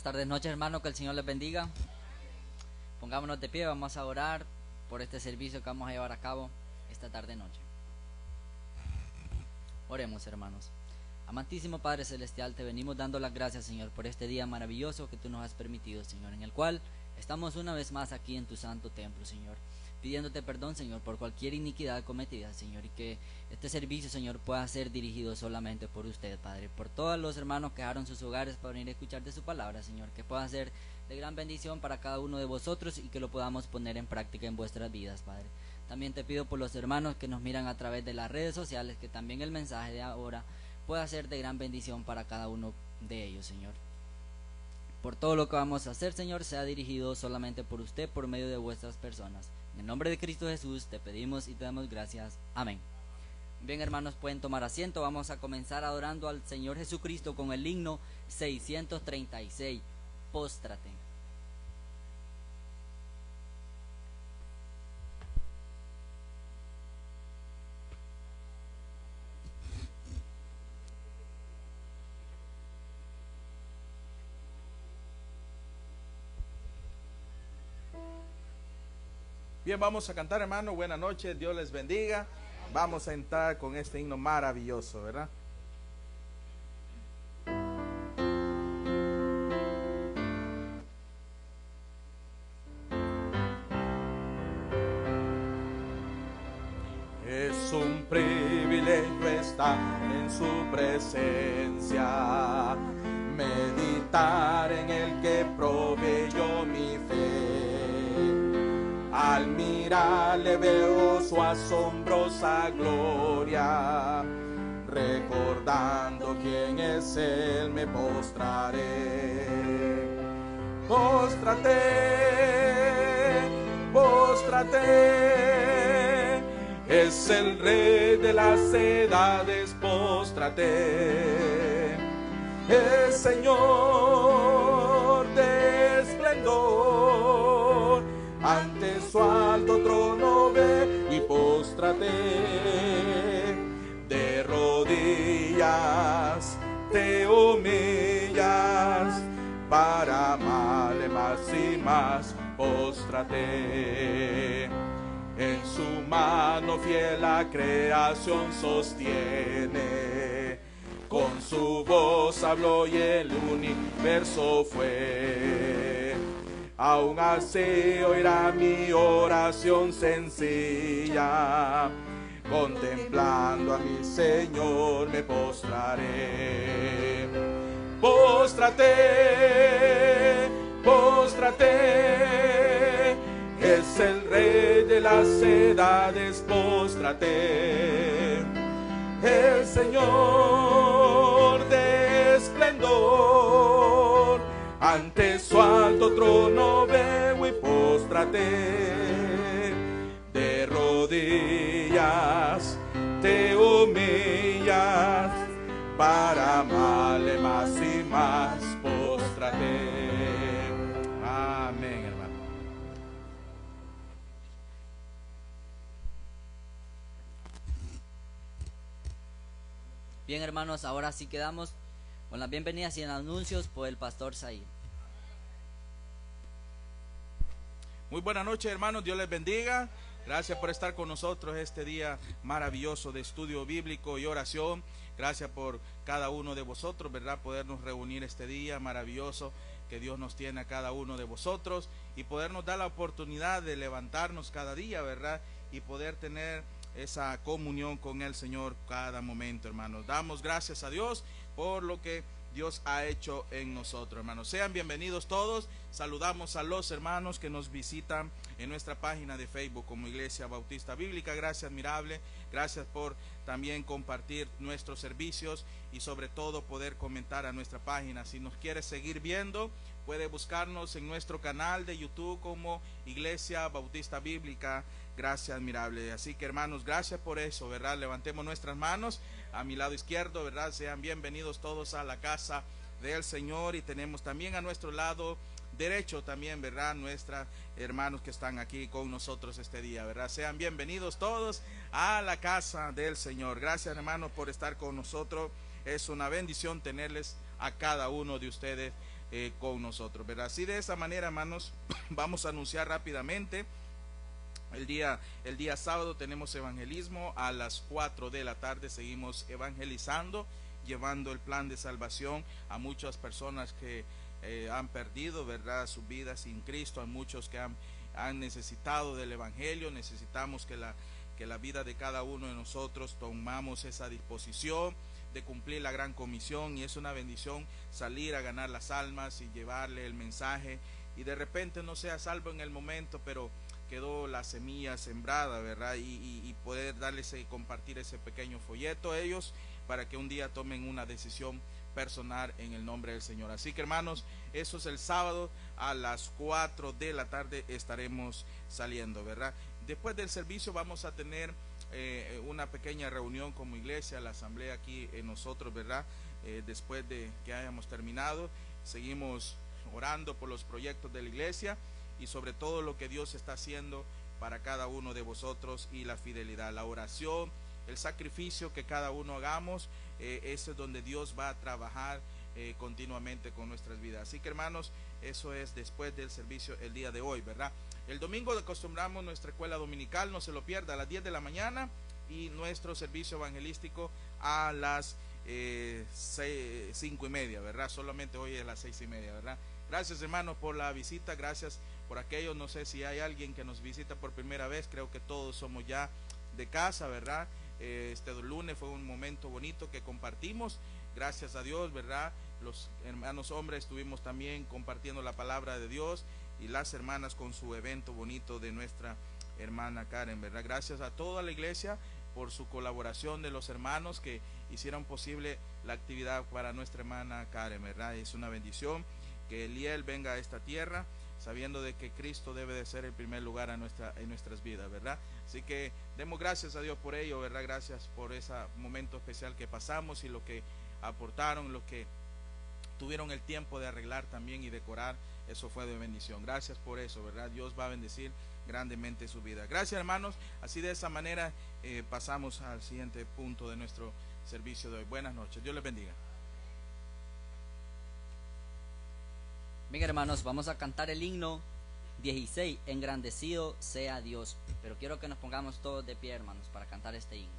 tardes, noches, hermano, que el Señor les bendiga. Pongámonos de pie, vamos a orar por este servicio que vamos a llevar a cabo esta tarde noche. Oremos, hermanos. Amantísimo Padre Celestial, te venimos dando las gracias, Señor, por este día maravilloso que tú nos has permitido, Señor, en el cual estamos una vez más aquí en tu santo templo, Señor, pidiéndote perdón, Señor, por cualquier iniquidad cometida, Señor, y que este servicio, Señor, pueda ser dirigido solamente por usted, Padre, por todos los hermanos que dejaron sus hogares para venir a escuchar de su palabra, Señor, que pueda ser de gran bendición para cada uno de vosotros y que lo podamos poner en práctica en vuestras vidas, Padre. También te pido por los hermanos que nos miran a través de las redes sociales, que también el mensaje de ahora pueda ser de gran bendición para cada uno de ellos, Señor. Por todo lo que vamos a hacer, Señor, sea dirigido solamente por usted, por medio de vuestras personas. En el nombre de Cristo Jesús te pedimos y te damos gracias. Amén. Bien, hermanos, pueden tomar asiento. Vamos a comenzar adorando al Señor Jesucristo con el himno 636, Póstrate. Bien, vamos a cantar, hermano. Buenas noches, Dios les bendiga. Vamos a entrar con este himno maravilloso, ¿verdad? Es un privilegio estar en su presencia, meditar en el que proveyó mi fe. Al mirarle veo su asombrosa gloria, recordando quién es Él me postraré. Póstrate, póstrate, es el Rey de las edades, póstrate. El Señor de esplendor, ante su alto trono ve y póstrate. De rodillas te humillas, para amarle más y más, póstrate. En su mano fiel la creación sostiene, con su voz habló y el universo fue. Aún así oirá mi oración sencilla, contemplando a mi Señor me postraré. Póstrate, póstrate, es el Rey de las edades, póstrate. El Señor de esplendor, ante su alto trono veo y póstrate. De rodillas te humillas, para amarle más y más, póstrate. Amén, hermano. Bien, hermanos, ahora sí quedamos con las bienvenidas y en anuncios por el pastor Said. Muy buenas noches, hermanos, Dios les bendiga. Gracias por estar con nosotros este día maravilloso de estudio bíblico y oración. Gracias por cada uno de vosotros, ¿verdad? Podernos reunir este día maravilloso que Dios nos tiene a cada uno de vosotros y podernos dar la oportunidad de levantarnos cada día, ¿verdad? Y poder tener esa comunión con el Señor cada momento, hermanos. Damos gracias a Dios por lo que Dios ha hecho en nosotros, hermanos. Sean bienvenidos todos. Saludamos a los hermanos que nos visitan en nuestra página de Facebook como Iglesia Bautista Bíblica. Gracias, admirable. Gracias por también compartir nuestros servicios y sobre todo poder comentar a nuestra página. Si nos quiere seguir viendo, puede buscarnos en nuestro canal de YouTube como Iglesia Bautista Bíblica. Gracias, admirable. Así que, hermanos, gracias por eso, ¿verdad? Levantemos nuestras manos a mi lado izquierdo, ¿verdad? Sean bienvenidos todos a la casa del Señor. Y tenemos también a nuestro lado derecho también, ¿verdad? Nuestros hermanos que están aquí con nosotros este día, ¿verdad? Sean bienvenidos todos a la casa del Señor. Gracias, hermanos, por estar con nosotros. Es una bendición tenerles a cada uno de ustedes con nosotros, ¿verdad? Así de esa manera, hermanos, vamos a anunciar rápidamente. El día sábado tenemos evangelismo a las 4 de la tarde. Seguimos evangelizando, llevando el plan de salvación a muchas personas que han perdido, ¿verdad?, sus vidas sin Cristo. A muchos que han necesitado del evangelio. Necesitamos que la vida de cada uno de nosotros tomamos esa disposición de cumplir la gran comisión, y es una bendición salir a ganar las almas y llevarle el mensaje, y de repente no sea salvo en el momento, pero quedó la semilla sembrada, ¿verdad? Y poder darles compartir ese pequeño folleto a ellos para que un día tomen una decisión personal en el nombre del Señor. Así que, hermanos, eso es el sábado a las 4 de la tarde estaremos saliendo, ¿verdad? Después del servicio vamos a tener una pequeña reunión como iglesia, la asamblea aquí en nosotros, ¿verdad? Después de que hayamos terminado, seguimos orando por los proyectos de la iglesia y sobre todo lo que Dios está haciendo para cada uno de vosotros, y la fidelidad, la oración, el sacrificio que cada uno hagamos, eso es donde Dios va a trabajar continuamente con nuestras vidas. Así que, hermanos, eso es después del servicio el día de hoy, ¿verdad? El domingo acostumbramos nuestra escuela dominical, no se lo pierda, a las 10 de la mañana, y nuestro servicio evangelístico a las 5:30, ¿verdad? Solamente hoy es las 6:30, ¿verdad? Gracias, hermanos, por la visita. Gracias por aquellos, no sé si hay alguien que nos visita por primera vez. Creo que todos somos ya de casa, ¿verdad? Este lunes fue un momento bonito que compartimos, gracias a Dios, ¿verdad? Los hermanos hombres estuvimos también compartiendo la palabra de Dios, y las hermanas con su evento bonito de nuestra hermana Karen, ¿verdad? Gracias a toda la iglesia por su colaboración, de los hermanos que hicieron posible la actividad para nuestra hermana Karen, ¿verdad? Es una bendición que Eliel venga a esta tierra sabiendo de que Cristo debe de ser el primer lugar en nuestras vidas, ¿verdad? Así que demos gracias a Dios por ello, ¿verdad? Gracias por ese momento especial que pasamos, y lo que aportaron, lo que tuvieron el tiempo de arreglar también y decorar, eso fue de bendición. Gracias por eso, ¿verdad? Dios va a bendecir grandemente su vida. Gracias, hermanos. Así de esa manera pasamos al siguiente punto de nuestro servicio de hoy. Buenas noches. Dios les bendiga. Bien, hermanos, vamos a cantar el himno 16, engrandecido sea Dios. Pero quiero que nos pongamos todos de pie, hermanos, para cantar este himno.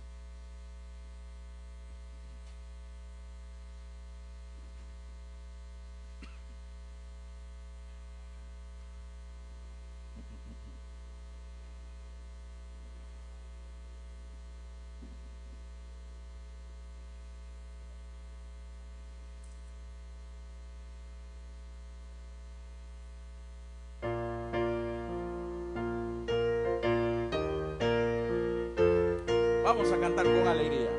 Vamos a cantar con alegría.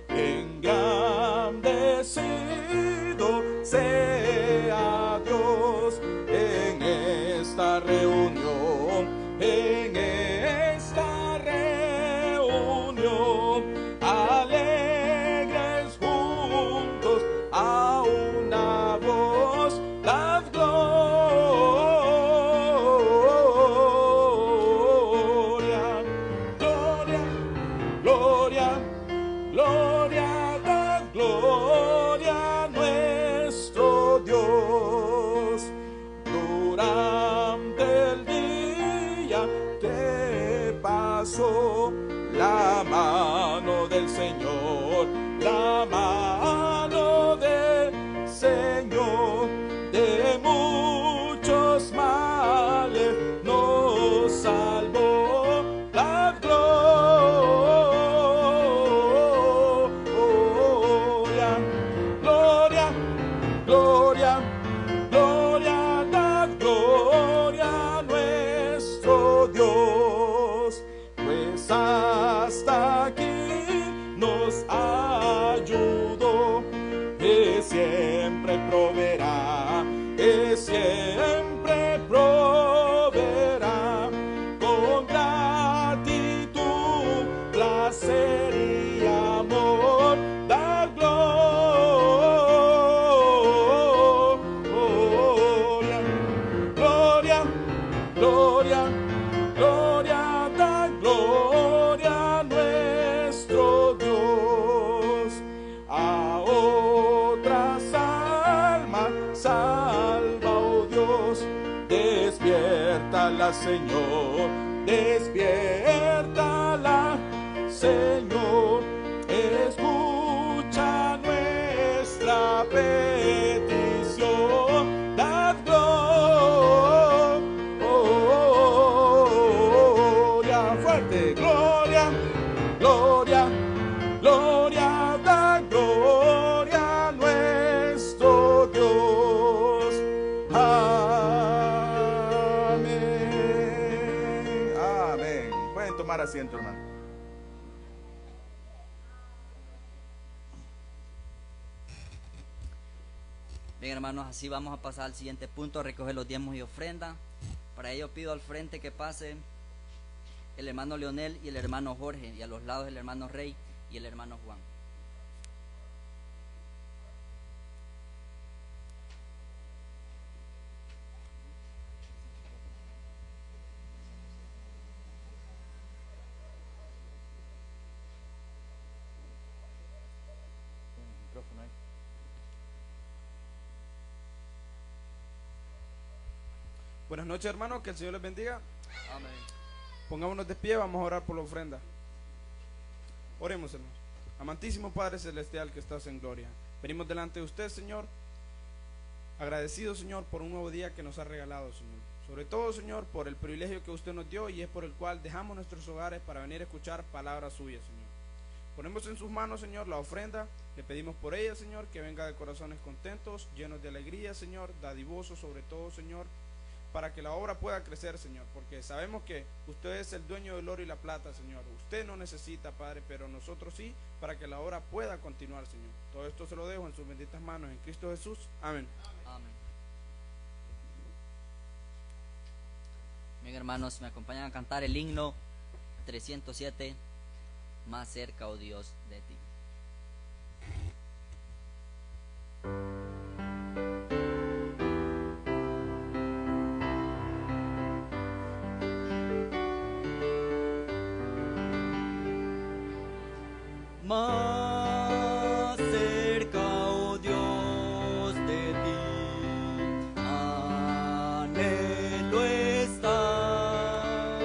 Engrandecido sea Dios en esta reunión, alegres juntos a una voz, dad gloria, gloria, gloria, gloria, dad gloria a nuestro Dios. Durante el día que pasó, la mano del Señor, la mano del Señor, de muchos males nos salvó. La gloria, gloria, gloria, gloria, da gloria a nuestro Dios, pues hasta aquí nos ayudó, que siempre proveerá, que siempre proveerá, con gratitud, placer y amor, da gloria, gloria, gloria, gloria, da gloria a nuestro despiértala, Señor, despiértala, Señor, escucha nuestra petición, dad gloria, fuerte, gloria, gloria, gloria, da gloria a nuestro Dios. Amén. Amén. Pueden tomar asiento, hermano. Bien, hermanos, así vamos a pasar al siguiente punto, a recoger los diezmos y ofrenda. Para ello pido al frente que pase el hermano Leonel y el hermano Jorge, y a los lados el hermano Rey y el hermano Juan. Buenas noches, hermanos, que el Señor les bendiga. Amén. Pongámonos de pie, vamos a orar por la ofrenda. Oremos, hermanos. Amantísimo Padre Celestial que estás en gloria, venimos delante de usted, Señor, agradecidos, Señor, por un nuevo día que nos ha regalado, Señor. Sobre todo, Señor, por el privilegio que usted nos dio y es por el cual dejamos nuestros hogares para venir a escuchar palabras suyas, Señor. Ponemos en sus manos, Señor, la ofrenda. Le pedimos por ella, Señor, que venga de corazones contentos, llenos de alegría, Señor, dadivosos sobre todo, Señor, para que la obra pueda crecer, Señor, porque sabemos que usted es el dueño del oro y la plata, Señor. Usted no necesita, Padre, pero nosotros sí, para que la obra pueda continuar, Señor. Todo esto se lo dejo en sus benditas manos, en Cristo Jesús. Amén. Amén. Bien, hermanos, me acompañan a cantar el himno 307, Más cerca, oh Dios, de ti. Más cerca, oh Dios, de ti, anhelo estar,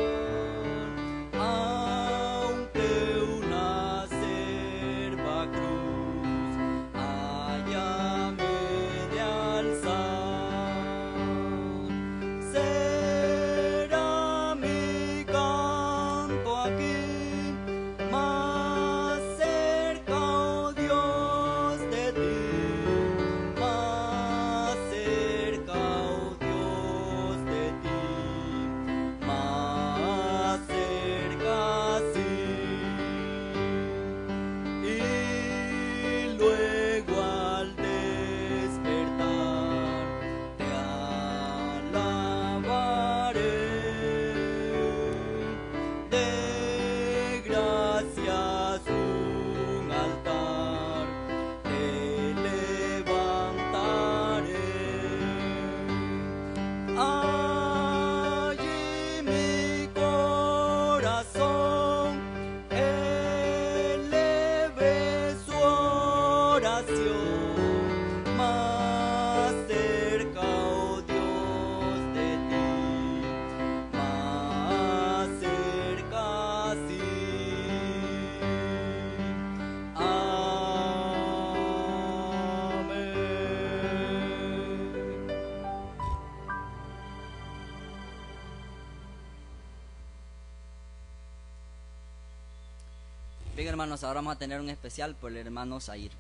aunque una acerba cruz hállame de alzar, será mi canto aquí, más cerca, oh Dios, de ti, más cerca, oh Dios, de ti, más cerca, sí. Y luego al despertar te alabaré, de gracias un altar te levantaré. Allí mi corazón eleve su oración, más cerca, oh Dios, de ti, más cerca, sí. Amén. Bien, hermanos, ahora vamos a tener un especial por el hermano Zair.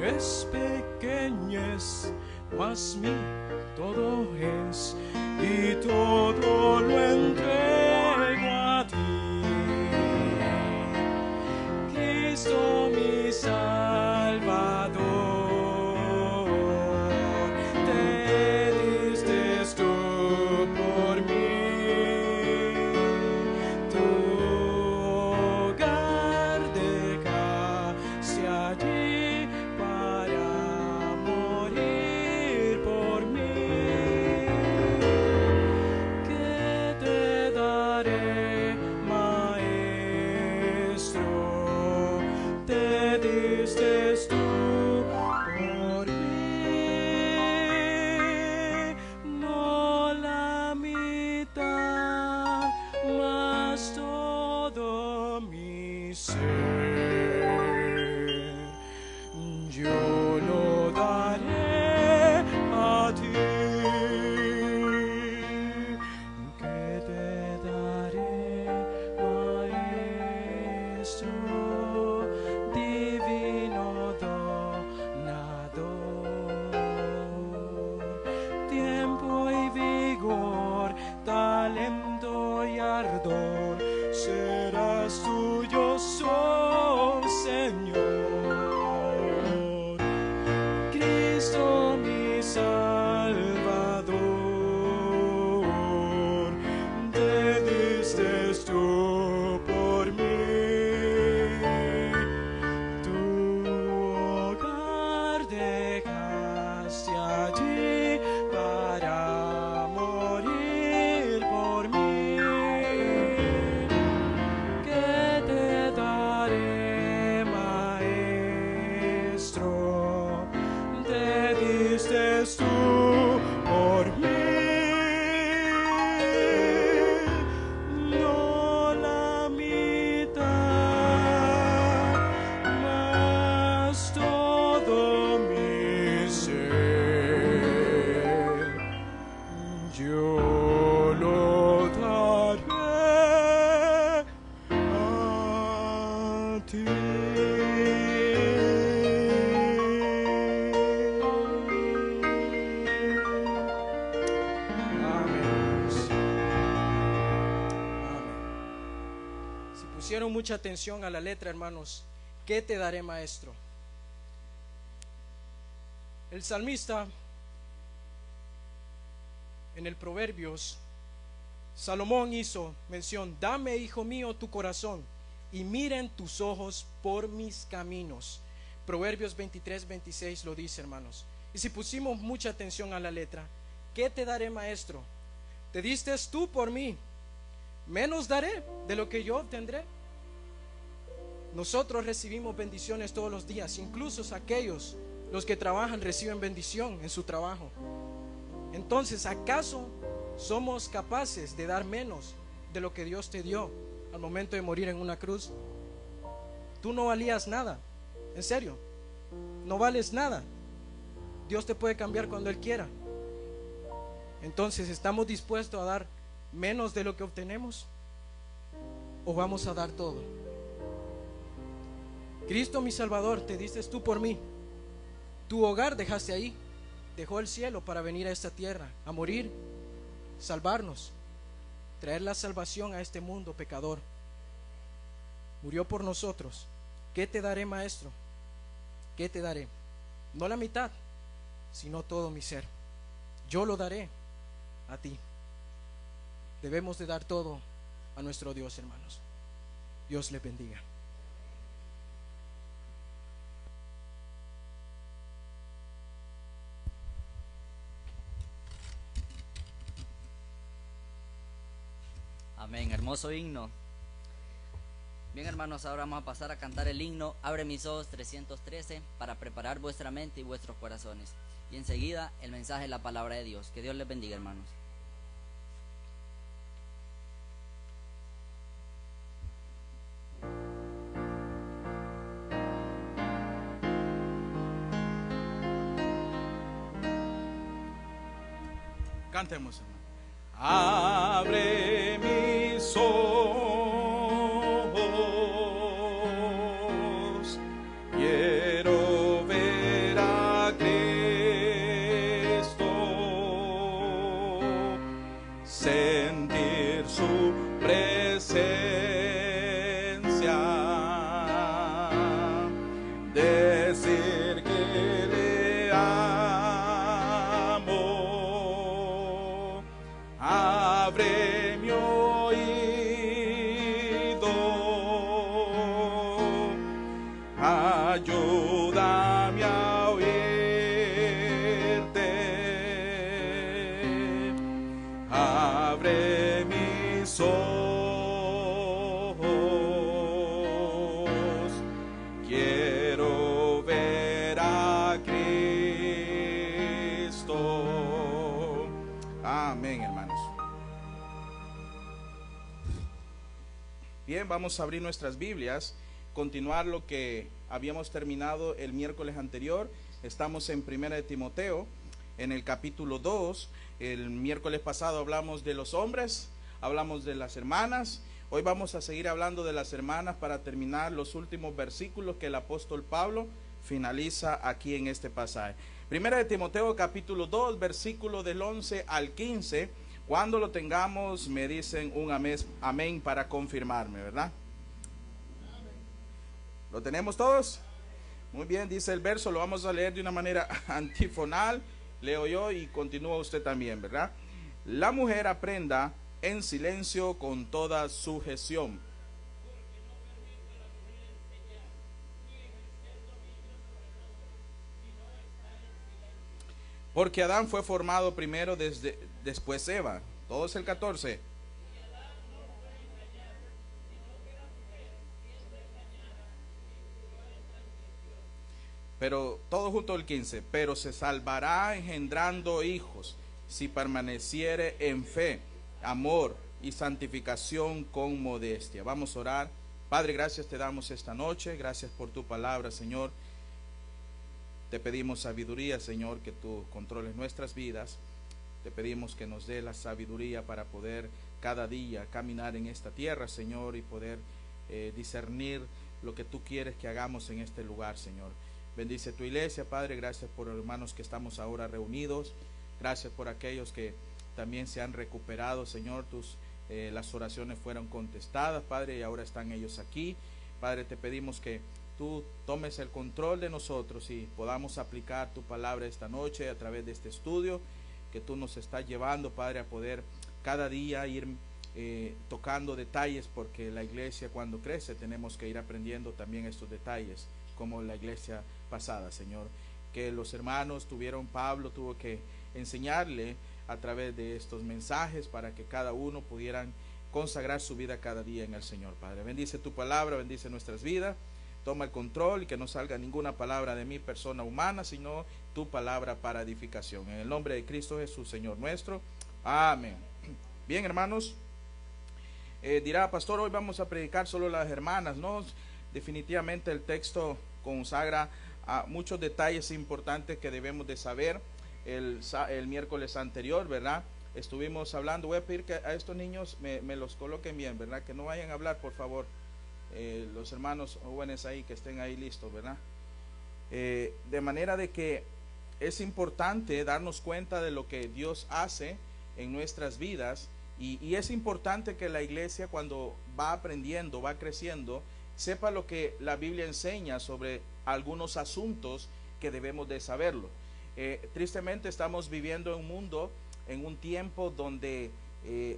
es pequeñez, mas mi todo es, y todo lo entrego a ti. Cristo mi Salvador, te diste tú por mí, tu hogar dejaste allí para morir por mí. ¿Qué te daré, Maestro? Te diste tú por mí, no la mitad, mas todo mi ser. Yo lo daré a ti. ¿Qué te daré, Maestro, divino donador? Tiempo y vigor, talento y ardor, serás tuyo, oh Señor. Cristo mi Salvador, te diste tú por mí, tu hogar dejaste allí para morir por mí. ¿Qué te daré, Maestro? Te diste tú por mí, no la mitad, mas todo mi ser. Yo lo daré a ti. Amén. Si pusieron mucha atención a la letra, hermanos, ¿qué te daré, Maestro? El salmista en el Proverbios, Salomón hizo mención: dame, hijo mío, tu corazón, y miren tus ojos por mis caminos. Proverbios 23-26 lo dice, hermanos. Y si pusimos mucha atención a la letra, ¿qué te daré, Maestro? Te diste tú por mí, menos daré de lo que yo obtendré. Nosotros recibimos bendiciones todos los días, incluso aquellos, los que trabajan, reciben bendición en su trabajo. Entonces, ¿acaso somos capaces de dar menos de lo que Dios te dio al momento de morir en una cruz? Tú no valías nada, en serio, no vales nada. Dios te puede cambiar cuando Él quiera. Entonces, ¿estamos dispuestos a dar menos de lo que obtenemos? ¿O vamos a dar todo? Cristo mi Salvador, te diste tú por mí. Tu hogar dejaste ahí, dejó el cielo para venir a esta tierra, a morir, salvarnos, traer la salvación a este mundo pecador. Murió por nosotros. ¿Qué te daré, Maestro? ¿Qué te daré? No la mitad, sino todo mi ser. Yo lo daré a ti. Debemos de dar todo a nuestro Dios, hermanos. Dios les bendiga. Amén, hermoso himno. Bien, hermanos, ahora vamos a pasar a cantar el himno Abre mis ojos 313 para preparar vuestra mente y vuestros corazones. Y enseguida el mensaje de la palabra de Dios. Que Dios les bendiga, hermanos. Cantemos, hermano. Abre mis ojos, quiero ver ayúdame a oírte. Abre mis ojos, quiero ver a Cristo. Amén, hermanos. Bien, vamos a abrir nuestras Biblias, continuar lo que habíamos terminado el miércoles anterior. Estamos en 1 de Timoteo, en el capítulo 2. El miércoles pasado hablamos de los hombres, hablamos de las hermanas. Hoy vamos a seguir hablando de las hermanas para terminar los últimos versículos que el apóstol Pablo finaliza aquí en este pasaje. 1 de Timoteo capítulo 2, versículo del 11 al 15. Cuando lo tengamos me dicen un amén para confirmarme, ¿verdad? ¿Lo tenemos todos? Muy bien, dice el verso, lo vamos a leer de una manera antifonal. Leo yo y continúa usted también, ¿verdad? La mujer aprenda en silencio con toda sujeción. Porque Adán fue formado primero, después Eva. Todo es el 14. Pero todo junto el 15. Pero se salvará engendrando hijos, si permaneciere en fe, amor y santificación con modestia. Vamos a orar. Padre, gracias te damos esta noche. Gracias por tu palabra, Señor. Te pedimos sabiduría, Señor, que tú controles nuestras vidas. Te pedimos que nos dé la sabiduría para poder cada día caminar en esta tierra, Señor, y poder discernir lo que tú quieres que hagamos en este lugar, Señor. Bendice tu iglesia, Padre. Gracias por los hermanos que estamos ahora reunidos. Gracias por aquellos que también se han recuperado, Señor. Las oraciones fueron contestadas, Padre, y ahora están ellos aquí. Padre, te pedimos que tú tomes el control de nosotros y podamos aplicar tu palabra esta noche a través de este estudio que tú nos estás llevando, Padre, a poder cada día ir tocando detalles, porque la iglesia cuando crece tenemos que ir aprendiendo también estos detalles, como la iglesia pasada, Señor, que los hermanos Pablo tuvo que enseñarle a través de estos mensajes para que cada uno pudieran consagrar su vida cada día en el Señor, Padre. Bendice tu palabra, bendice nuestras vidas. Toma el control y que no salga ninguna palabra de mi persona humana, sino tu palabra para edificación. En el nombre de Cristo Jesús, Señor nuestro. Amén. Bien, hermanos. Dirá, pastor, hoy vamos a predicar solo las hermanas. No, definitivamente el texto consagra a muchos detalles importantes que debemos de saber. El miércoles anterior, ¿verdad? Estuvimos hablando. Voy a pedir que a estos niños me los coloquen bien, ¿verdad? Que no vayan a hablar, por favor. Los hermanos jóvenes ahí que estén ahí listos, ¿verdad? De manera de que es importante darnos cuenta de lo que Dios hace en nuestras vidas y es importante que la iglesia, cuando va aprendiendo, va creciendo, sepa lo que la Biblia enseña sobre algunos asuntos que debemos de saberlo. Tristemente estamos viviendo en un mundo, en un tiempo donde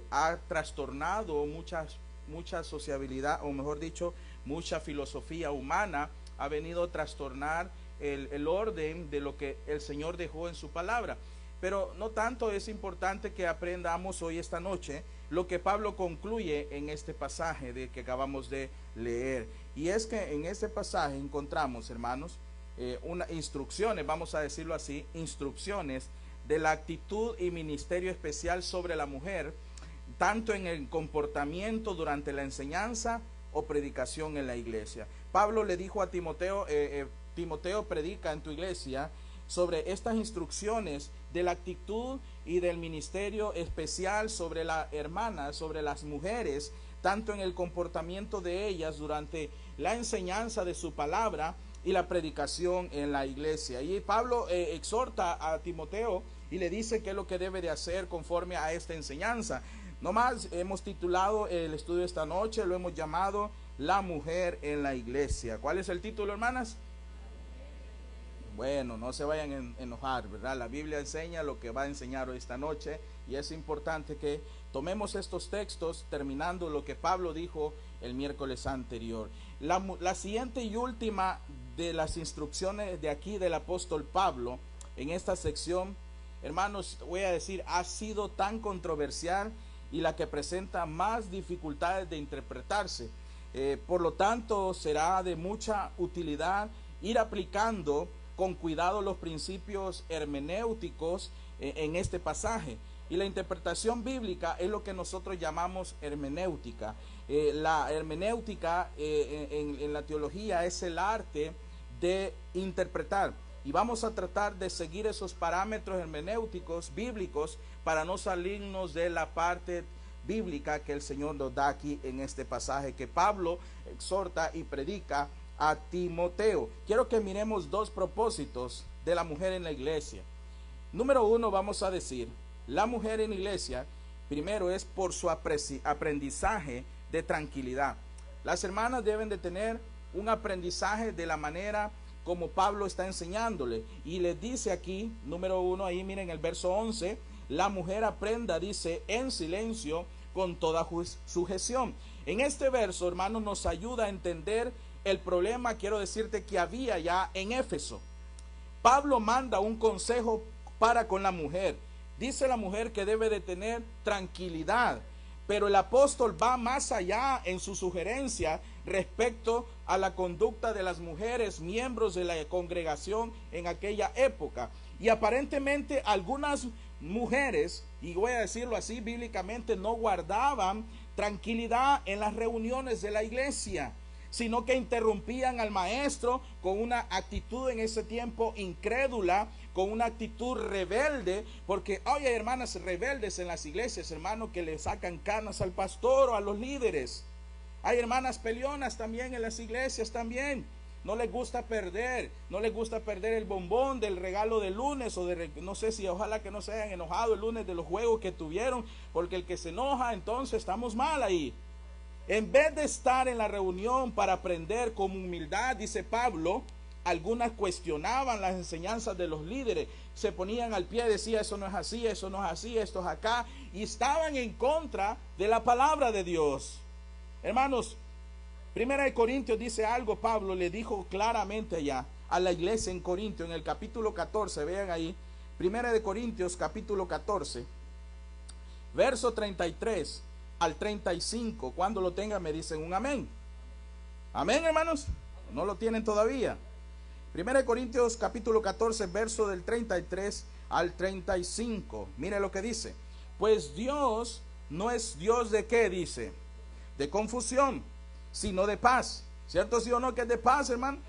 ha trastornado mucha sociabilidad, o mejor dicho, mucha filosofía humana ha venido a trastornar el orden de lo que el Señor dejó en su palabra. Pero no tanto es importante que aprendamos hoy esta noche lo que Pablo concluye en este pasaje de que acabamos de leer. Y es que en este pasaje encontramos, hermanos, instrucciones, vamos a decirlo así, instrucciones de la actitud y ministerio especial sobre la mujer, tanto en el comportamiento durante la enseñanza o predicación en la iglesia. Pablo le dijo a Timoteo, Timoteo, predica en tu iglesia sobre estas instrucciones de la actitud y del ministerio especial sobre la hermana, sobre las mujeres, tanto en el comportamiento de ellas durante la enseñanza de su palabra y la predicación en la iglesia. Y Pablo exhorta a Timoteo y le dice qué es lo que debe de hacer conforme a esta enseñanza. No más, hemos titulado el estudio esta noche, lo hemos llamado La mujer en la iglesia. ¿Cuál es el título, hermanas? Bueno, no se vayan a enojar, ¿verdad? La Biblia enseña lo que va a enseñar hoy esta noche y es importante que tomemos estos textos terminando lo que Pablo dijo el miércoles anterior. La siguiente y última de las instrucciones de aquí del apóstol Pablo en esta sección, hermanos, voy a decir, ha sido tan controversial y la que presenta más dificultades de interpretarse. Por lo tanto, será de mucha utilidad ir aplicando con cuidado los principios hermenéuticos en este pasaje. Y la interpretación bíblica es lo que nosotros llamamos hermenéutica. La hermenéutica en la teología es el arte de interpretar. Y vamos a tratar de seguir esos parámetros hermenéuticos bíblicos para no salirnos de la parte bíblica que el Señor nos da aquí en este pasaje que Pablo exhorta y predica a Timoteo. Quiero que miremos dos propósitos de la mujer en la iglesia. Número uno, vamos a decir, la mujer en la iglesia, primero es por su aprendizaje de tranquilidad. Las hermanas deben de tener un aprendizaje de la manera como Pablo está enseñándole. Y les dice aquí, número uno, ahí miren el verso 11, la mujer aprenda, dice, en silencio, con toda sujeción. En este verso, hermanos, nos ayuda a entender el problema, quiero decirte, que había ya en Éfeso. Pablo manda un consejo para con la mujer. Dice la mujer que debe de tener tranquilidad, pero el apóstol va más allá en su sugerencia respecto a la conducta de las mujeres miembros de la congregación en aquella época. Y aparentemente algunas mujeres, y voy a decirlo así bíblicamente, no guardaban tranquilidad en las reuniones de la iglesia, sino que interrumpían al maestro con una actitud en ese tiempo incrédula, con una actitud rebelde, porque hoy hay hermanas rebeldes en las iglesias, hermanos, que le sacan canas al pastor o a los líderes. Hay hermanas peleonas también en las iglesias también. No les gusta perder, no les gusta perder el bombón del regalo de lunes o de, no sé si ojalá que no se hayan enojado el lunes de los juegos que tuvieron, porque el que se enoja entonces estamos mal ahí. En vez de estar en la reunión para aprender con humildad, dice Pablo, algunas cuestionaban las enseñanzas de los líderes, se ponían al pie, decía eso no es así, eso no es así, esto es acá, y estaban en contra de la palabra de Dios. Hermanos, Primera de Corintios dice algo, Pablo le dijo claramente allá a la iglesia en Corinto, en el capítulo 14, vean ahí, Primera de Corintios capítulo 14, verso 33 al 35, cuando lo tengan me dicen un amén. Amén, hermanos, no lo tienen todavía. Primera de Corintios capítulo 14, verso del 33 al 35, mire lo que dice, pues Dios no es Dios de qué, dice, de confusión, sino de paz. ¿Cierto, sí o no que es de paz, hermano?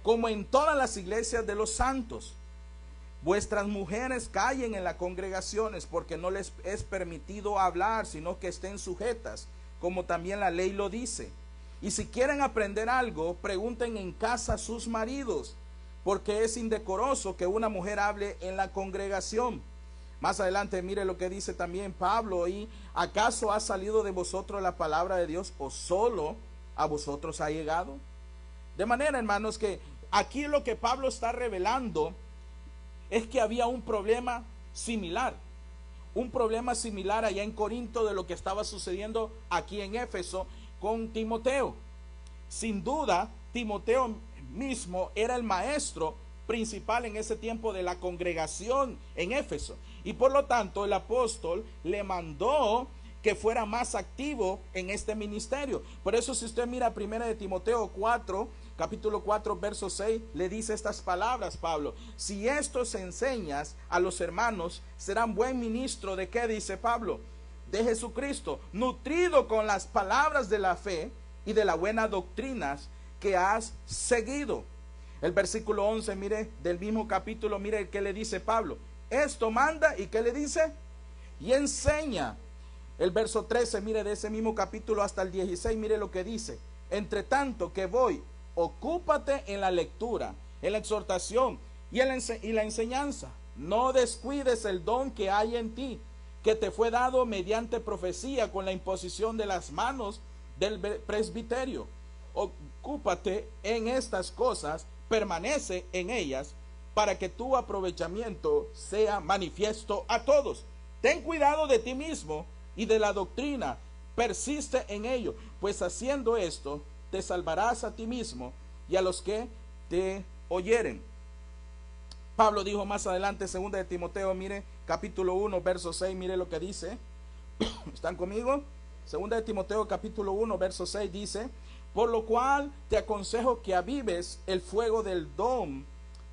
Como en todas las iglesias de los santos. Vuestras mujeres callen en las congregaciones, porque no les es permitido hablar, sino que estén sujetas, como también la ley lo dice. Y si quieren aprender algo, pregunten en casa a sus maridos, porque es indecoroso que una mujer hable en la congregación. Más adelante mire lo que dice también Pablo, y ¿acaso ha salido de vosotros la palabra de Dios o solo a vosotros ha llegado? De manera, hermanos, que aquí lo que Pablo está revelando es que había un problema similar allá en Corinto de lo que estaba sucediendo aquí en Éfeso con Timoteo. Sin duda, Timoteo mismo era el maestro principal en ese tiempo de la congregación en Éfeso, y por lo tanto el apóstol le mandó que fuera más activo en este ministerio. Por eso, si usted mira primera de Timoteo 4, capítulo 4, verso 6, le dice estas palabras Pablo: si esto se enseñas a los hermanos, serán buen ministro de ¿qué dice Pablo? De Jesucristo, nutrido con las palabras de la fe y de la buena doctrina que has seguido. El versículo 11, mire, del mismo capítulo, mire qué le dice Pablo. Esto manda, ¿y qué le dice? Y enseña. El verso 13, mire, de ese mismo capítulo hasta el 16, mire lo que dice. Entre tanto que voy, ocúpate en la lectura, en la exhortación y la enseñanza. No descuides el don que hay en ti, que te fue dado mediante profecía con la imposición de las manos del presbiterio. Ocúpate en estas cosas, permanece en ellas, para que tu aprovechamiento sea manifiesto a todos. Ten cuidado de ti mismo y de la doctrina, persiste en ello, pues haciendo esto te salvarás a ti mismo y a los que te oyeren. Pablo dijo más adelante, 2 de Timoteo, mire, capítulo 1, verso 6, mire lo que dice. ¿Están conmigo? 2 de Timoteo, capítulo 1, verso 6 dice: por lo cual te aconsejo que avives el fuego del don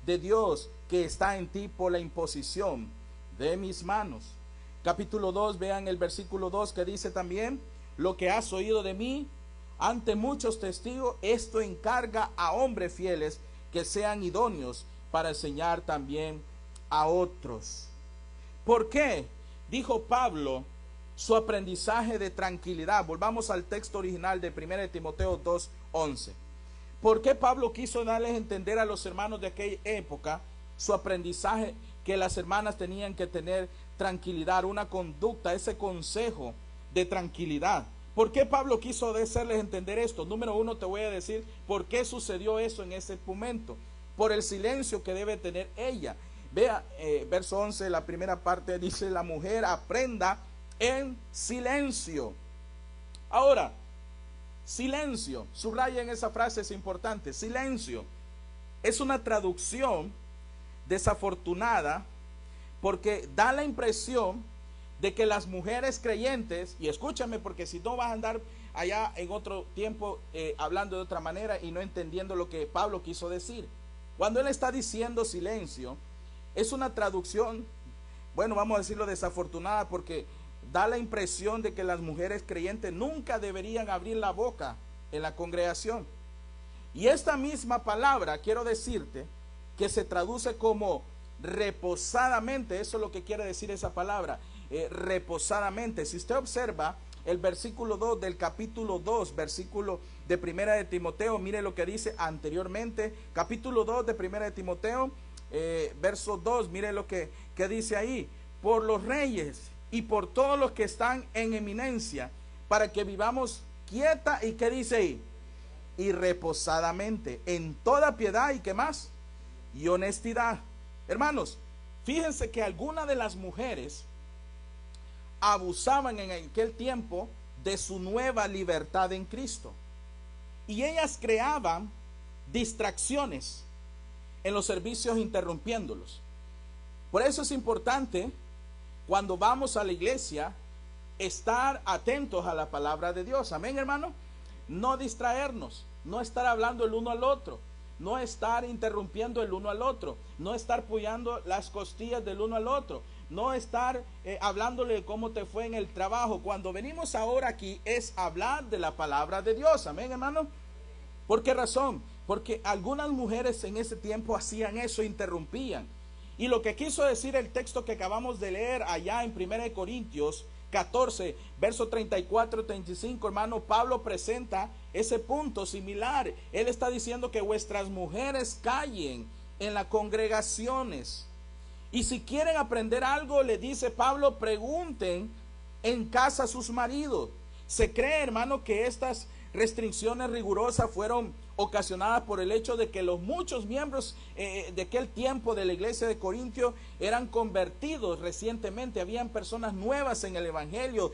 de Dios que está en ti por la imposición de mis manos. Capítulo 2, vean el versículo 2 que dice también: lo que has oído de mí ante muchos testigos, esto encarga a hombres fieles que sean idóneos para enseñar también a otros. ¿Por qué? Dijo Pablo, su aprendizaje de tranquilidad. Volvamos al texto original de 1 de Timoteo 2:11. ¿Por qué Pablo quiso darles a entender a los hermanos de aquella época su aprendizaje, que las hermanas tenían que tener tranquilidad, una conducta, ese consejo de tranquilidad? ¿Por qué Pablo quiso hacerles entender esto? Número uno, te voy a decir por qué sucedió eso en ese momento. Por el silencio que debe tener ella. Vea, verso 11, la primera parte dice: la mujer aprenda en silencio. Ahora, silencio, subrayen esa frase, es importante. Silencio es una traducción desafortunada, porque da la impresión de que las mujeres creyentes, y escúchame, porque si no vas a andar allá en otro tiempo hablando de otra manera y no entendiendo lo que Pablo quiso decir. Cuando él está diciendo silencio, es una traducción, bueno, vamos a decirlo desafortunada, porque da la impresión de que las mujeres creyentes nunca deberían abrir la boca en la congregación. Y esta misma palabra, quiero decirte, que se traduce como reposadamente, eso es lo que quiere decir esa palabra, reposadamente. Si usted observa el versículo 2 del capítulo 2, versículo de 1 de Timoteo, mire lo que dice anteriormente, capítulo 2 de 1 de Timoteo, verso 2, mire lo que dice ahí: por los reyes y por todos los que están en eminencia, para que vivamos quieta, y ¿qué dice ahí? Y reposadamente, en toda piedad, y ¿qué más? Y honestidad. Hermanos, fíjense que algunas de las mujeres abusaban en aquel tiempo de su nueva libertad en Cristo, y ellas creaban distracciones en los servicios, interrumpiéndolos. Por eso es importante, cuando vamos a la iglesia, estar atentos a la palabra de Dios. Amén, hermano. No distraernos, no estar hablando el uno al otro, no estar interrumpiendo el uno al otro, no estar apoyando las costillas del uno al otro, no estar hablándole de cómo te fue en el trabajo. Cuando venimos ahora aquí es hablar de la palabra de Dios. Amén, hermano. ¿Por qué razón? Porque algunas mujeres en ese tiempo hacían eso, interrumpían. Y lo que quiso decir el texto que acabamos de leer allá en 1 de Corintios 14, verso 34 y 35, hermano, Pablo presenta ese punto similar. Él está diciendo que vuestras mujeres callen en las congregaciones. Y si quieren aprender algo, le dice Pablo, pregunten en casa a sus maridos. Se cree, hermano, que estas restricciones rigurosas fueron ocasionadas por el hecho de que los muchos miembros de aquel tiempo de la iglesia de Corintio eran convertidos recientemente. Habían personas nuevas en el evangelio,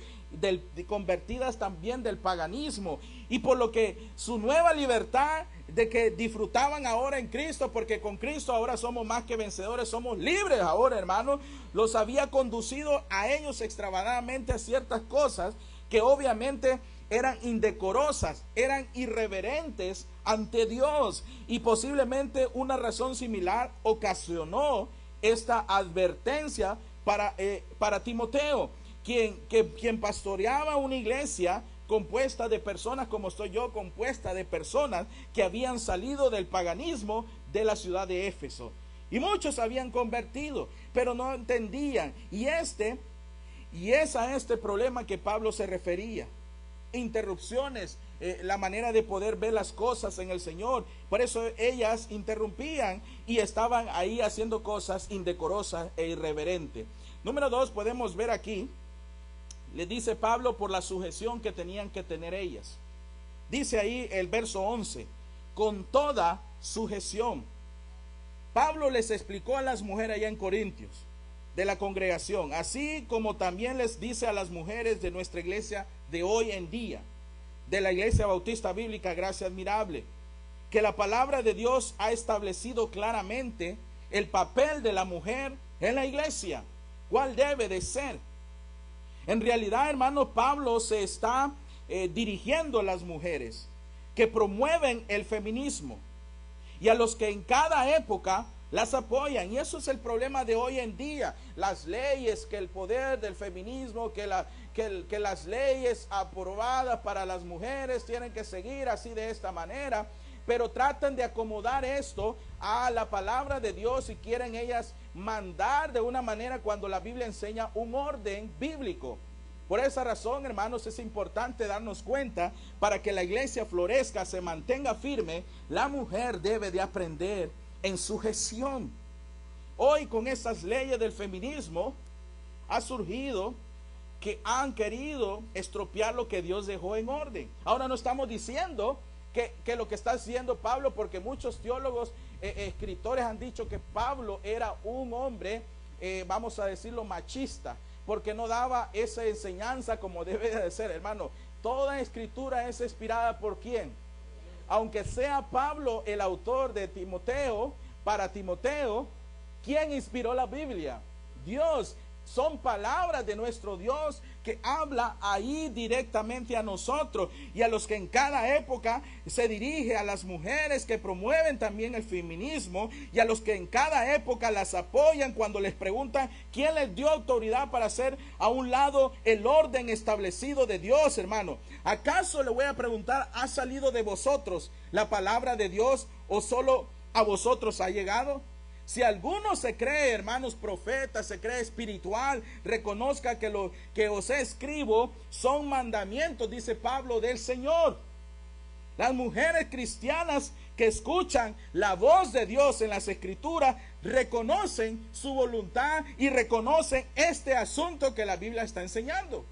convertidas también del paganismo, y por lo que su nueva libertad de que disfrutaban ahora en Cristo, porque con Cristo ahora somos más que vencedores, somos libres ahora, hermano, los había conducido a ellos extravagantamente a ciertas cosas que obviamente eran indecorosas, eran irreverentes ante Dios, y posiblemente una razón similar ocasionó esta advertencia para Timoteo, quien pastoreaba una iglesia compuesta de personas como estoy yo, compuesta de personas que habían salido del paganismo de la ciudad de Éfeso, y muchos habían convertido, pero no entendían, y es a este problema que Pablo se refería. Interrupciones, la manera de poder ver las cosas en el Señor. Por eso ellas interrumpían y estaban ahí haciendo cosas indecorosas e irreverentes. Número 2, podemos ver aquí, le dice Pablo por la sujeción que tenían que tener ellas. Dice ahí el verso 11, con toda sujeción. Pablo les explicó a las mujeres allá en Corintios de la congregación, así como también les dice a las mujeres de nuestra iglesia de hoy en día, de la iglesia bautista bíblica Gracia Admirable, que la palabra de Dios ha establecido claramente el papel de la mujer en la iglesia. ¿Cuál debe de ser? En realidad, hermano, Pablo se está dirigiendo a las mujeres que promueven el feminismo y a los que en cada época las apoyan. Y eso es el problema de hoy en día. Las leyes, que el poder del feminismo, que las leyes aprobadas para las mujeres tienen que seguir así de esta manera, pero tratan de acomodar esto a la palabra de Dios y quieren ellas mandar de una manera cuando la Biblia enseña un orden bíblico. Por esa razón, hermanos, es importante darnos cuenta, para que la iglesia florezca, se mantenga firme, la mujer debe de aprender en sujeción. Hoy, con estas leyes del feminismo, ha surgido que han querido estropear lo que Dios dejó en orden. Ahora no estamos diciendo que lo que está haciendo Pablo, porque muchos teólogos, escritores han dicho que Pablo era un hombre, vamos a decirlo, machista, porque no daba esa enseñanza como debe de ser, hermano. Toda escritura es inspirada por ¿quién? Aunque sea Pablo el autor de Timoteo, para Timoteo, ¿quién inspiró la Biblia? Dios. Son palabras de nuestro Dios que habla ahí directamente a nosotros y a los que en cada época se dirige, a las mujeres que promueven también el feminismo y a los que en cada época las apoyan cuando les preguntan quién les dio autoridad para hacer a un lado el orden establecido de Dios, hermano. ¿Acaso, le voy a preguntar, ha salido de vosotros la palabra de Dios o solo a vosotros ha llegado? Si alguno se cree, hermanos, profeta, se cree espiritual, reconozca que lo que os escribo son mandamientos, dice Pablo, del Señor. Las mujeres cristianas que escuchan la voz de Dios en las escrituras reconocen su voluntad y reconocen este asunto que la Biblia está enseñando.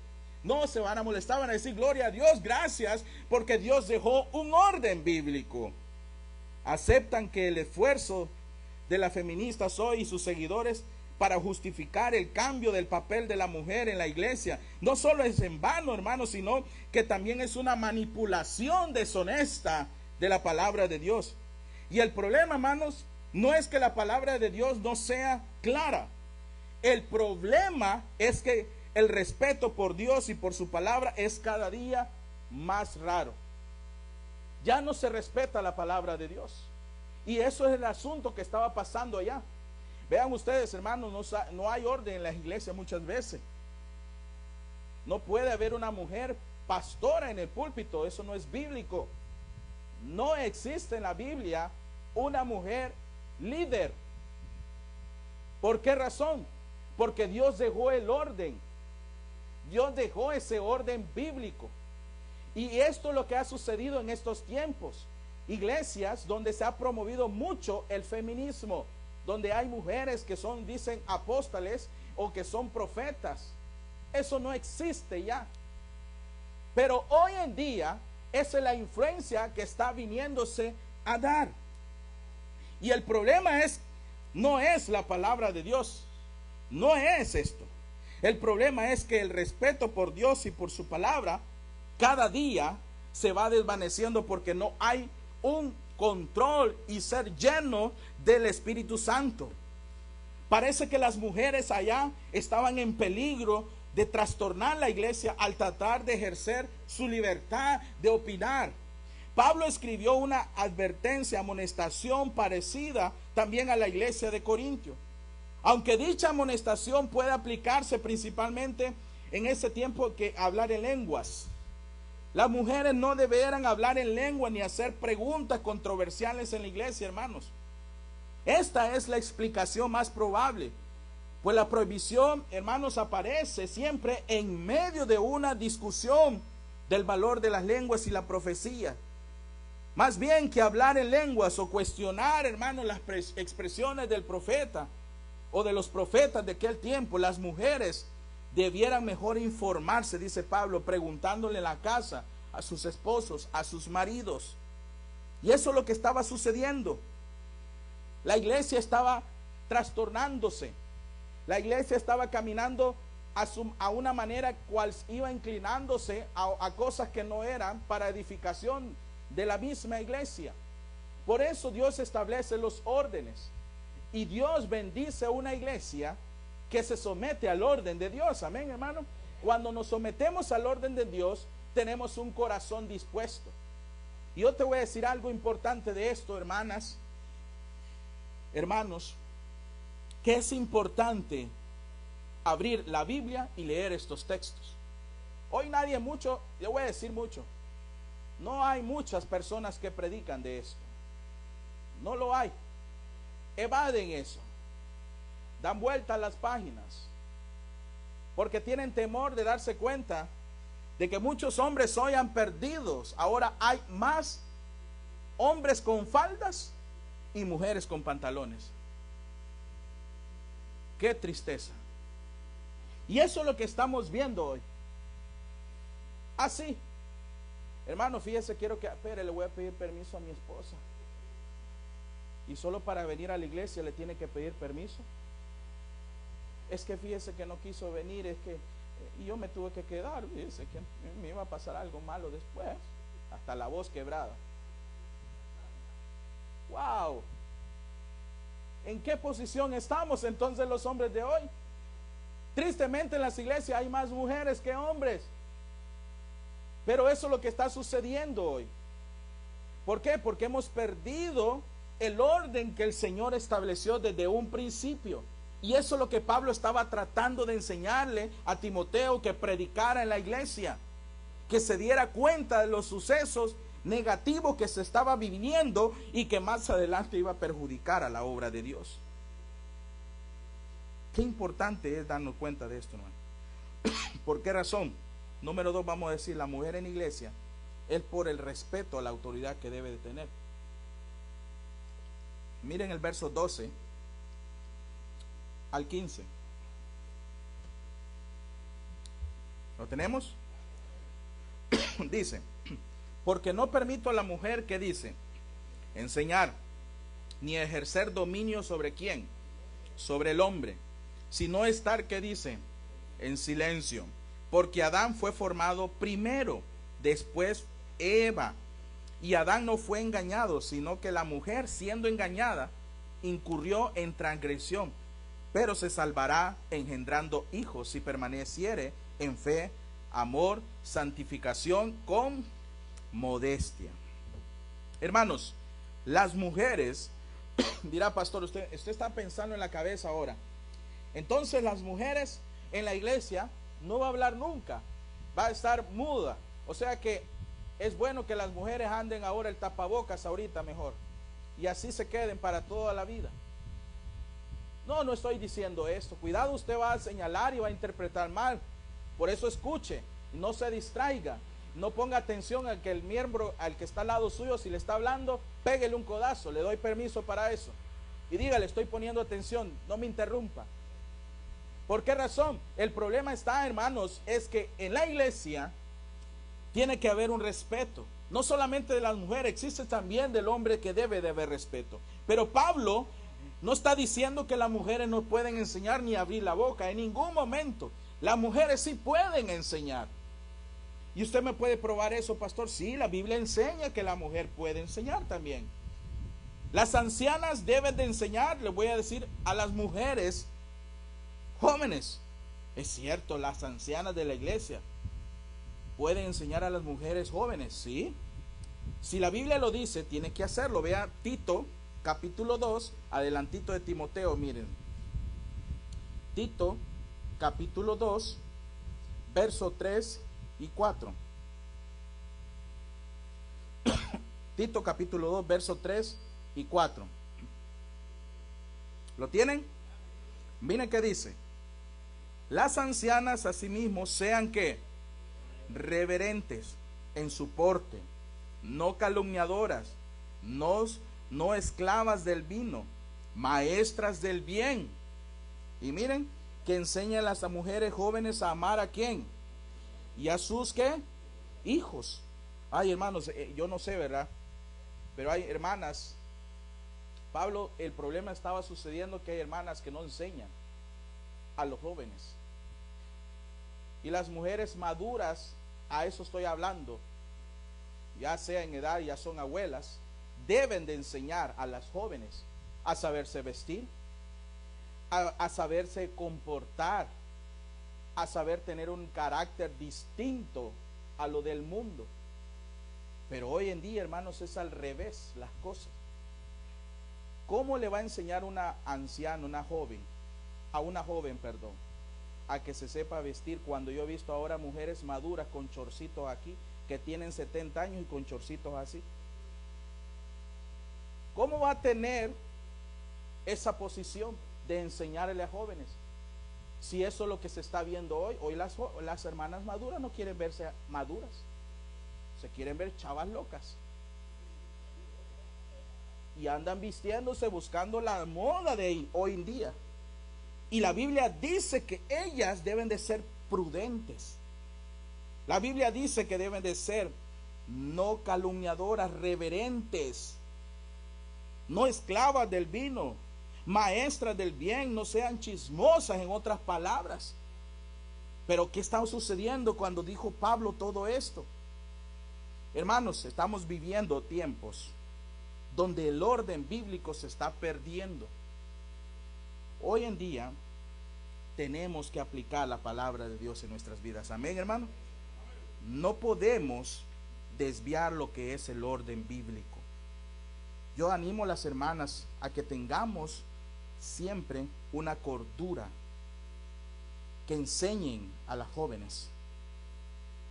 No se van a molestar, van a decir gloria a Dios, gracias, porque Dios dejó un orden bíblico. Aceptan que el esfuerzo de las feministas hoy y sus seguidores para justificar el cambio del papel de la mujer en la iglesia no solo es en vano, hermanos, sino que también es una manipulación deshonesta de la palabra de Dios. Y el problema, hermanos, no es que la palabra de Dios no sea clara. El problema es que el respeto por Dios y por su palabra es cada día más raro. Ya no se respeta la palabra de Dios. Y eso es el asunto que estaba pasando allá. Vean ustedes, hermanos, no hay orden en las iglesias muchas veces. No puede haber una mujer pastora en el púlpito, eso no es bíblico. No existe en la Biblia una mujer líder. ¿Por qué razón? Porque Dios dejó el orden. Dios dejó ese orden bíblico. Y esto es lo que ha sucedido en estos tiempos. Iglesias donde se ha promovido mucho el feminismo, donde hay mujeres que son, dicen, apóstoles o que son profetas. Eso no existe ya. Pero hoy en día esa es la influencia que está viniéndose a dar. Y el problema no es la palabra de Dios, no es esto. El problema es que el respeto por Dios y por su palabra cada día se va desvaneciendo porque no hay un control y ser lleno del Espíritu Santo. Parece que las mujeres allá estaban en peligro de trastornar la iglesia al tratar de ejercer su libertad de opinar. Pablo escribió una advertencia, amonestación parecida también a la iglesia de Corintio. Aunque dicha amonestación puede aplicarse principalmente en ese tiempo que hablar en lenguas. Las mujeres no deberán hablar en lengua ni hacer preguntas controversiales en la iglesia, hermanos. Esta es la explicación más probable, pues la prohibición, hermanos, aparece siempre en medio de una discusión del valor de las lenguas y la profecía. Más bien que hablar en lenguas o cuestionar, hermanos, las expresiones del profeta o de los profetas de aquel tiempo, las mujeres debieran mejor informarse, dice Pablo, preguntándole en la casa a sus esposos, a sus maridos. Y eso es lo que estaba sucediendo. La iglesia estaba trastornándose. La iglesia estaba caminando a una manera cual iba inclinándose a cosas que no eran para edificación de la misma iglesia. Por eso Dios establece los órdenes. Y Dios bendice una iglesia que se somete al orden de Dios. Amén, hermano. Cuando nos sometemos al orden de Dios, tenemos un corazón dispuesto. Y yo te voy a decir algo importante de esto, hermanas, hermanos, que es importante abrir la Biblia y leer estos textos. Hoy nadie mucho, yo voy a decir mucho, no hay muchas personas que predican de esto. No lo hay. Evaden eso. Dan vuelta a las páginas. Porque tienen temor de darse cuenta de que muchos hombres hoy han perdidos. Ahora hay más hombres con faldas y mujeres con pantalones. Qué tristeza. Y eso es lo que estamos viendo hoy. Así. Hermano, fíjese, quiero que, espere, le voy a pedir permiso a mi esposa. Y solo para venir a la iglesia le tiene que pedir permiso. Es que fíjese que no quiso venir, es que y yo me tuve que quedar, fíjese que me iba a pasar algo malo después. Hasta la voz quebrada. Wow. ¿En qué posición estamos entonces los hombres de hoy? Tristemente en las iglesias hay más mujeres que hombres. Pero eso es lo que está sucediendo hoy. ¿Por qué? Porque hemos perdido el orden que el Señor estableció desde un principio. Y eso es lo que Pablo estaba tratando de enseñarle a Timoteo, que predicara en la iglesia, que se diera cuenta de los sucesos negativos que se estaba viviendo y que más adelante iba a perjudicar a la obra de Dios. Qué importante es darnos cuenta de esto, hermano. ¿Por qué razón? Número 2, vamos a decir, la mujer en iglesia es por el respeto a la autoridad que debe de tener. Miren el verso 12 al 15. ¿Lo tenemos? Dice, porque no permito a la mujer que dice, enseñar, ni ejercer dominio sobre quién, sobre el hombre, sino estar, que dice, en silencio, porque Adán fue formado primero, después Eva, y Adán no fue engañado, sino que la mujer, siendo engañada, incurrió en transgresión, pero se salvará engendrando hijos si permaneciere en fe, amor, santificación con modestia. Hermanos, las mujeres, dirá pastor, usted está pensando en la cabeza ahora. Entonces las mujeres en la iglesia no va a hablar nunca, va a estar muda. O sea que es bueno que las mujeres anden ahora el tapabocas ahorita mejor, y así se queden para toda la vida. No, no estoy diciendo esto. Cuidado, usted va a señalar y va a interpretar mal. Por eso escuche, no se distraiga, no ponga atención al que el miembro, al que está al lado suyo, si le está hablando, péguele un codazo, le doy permiso para eso. Y dígale, estoy poniendo atención, no me interrumpa. ¿Por qué razón? El problema está, hermanos, es que en la iglesia tiene que haber un respeto. No solamente de las mujeres, existe también del hombre, que debe de haber respeto. Pero Pablo no está diciendo que las mujeres no pueden enseñar ni abrir la boca en ningún momento. Las mujeres sí pueden enseñar. Y usted me puede probar eso, pastor. Sí, la Biblia enseña que la mujer puede enseñar también. Las ancianas deben de enseñar, le voy a decir, a las mujeres jóvenes. Es cierto, las ancianas de la iglesia pueden enseñar a las mujeres jóvenes, sí. Si la Biblia lo dice, tiene que hacerlo. Vea Tito, capítulo 2, adelantito de Timoteo, miren. Tito, capítulo 2, verso 3 y 4. Tito, capítulo 2, verso 3 y 4. ¿Lo tienen? Miren qué dice. Las ancianas asimismo sean que reverentes en su porte, no calumniadoras, no esclavas del vino, maestras del bien. Y miren, que enseñan a las mujeres jóvenes a amar a quién, y a sus ¿qué? Hijos. Ay, hermanos, yo no sé, ¿verdad? Pero hay hermanas. Pablo, el problema estaba sucediendo que hay hermanas que no enseñan a los jóvenes. Y las mujeres maduras, a eso estoy hablando, ya sea en edad, ya son abuelas, deben de enseñar a las jóvenes a saberse vestir, a saberse comportar, a saber tener un carácter distinto a lo del mundo. Pero hoy en día, hermanos, es al revés las cosas. ¿Cómo le va a enseñar una anciana, a una joven, a que se sepa vestir, cuando yo he visto ahora mujeres maduras con chorcitos aquí, que tienen 70 años y con chorcitos así? ¿Cómo va a tener esa posición de enseñarle a jóvenes? Si eso es lo que se está viendo hoy. Hoy las hermanas maduras no quieren verse maduras, se quieren ver chavas locas. Y andan vistiéndose buscando la moda de hoy en día. Y la Biblia dice que ellas deben de ser prudentes. La Biblia dice que deben de ser no calumniadoras, reverentes, no esclavas del vino, maestras del bien, no sean chismosas, en otras palabras. Pero ¿qué está sucediendo cuando dijo Pablo todo esto? Hermanos, estamos viviendo tiempos donde el orden bíblico se está perdiendo. Hoy en día tenemos que aplicar la palabra de Dios en nuestras vidas. Amén, hermano. No podemos desviar lo que es el orden bíblico. Yo animo a las hermanas a que tengamos siempre una cordura, que enseñen a las jóvenes.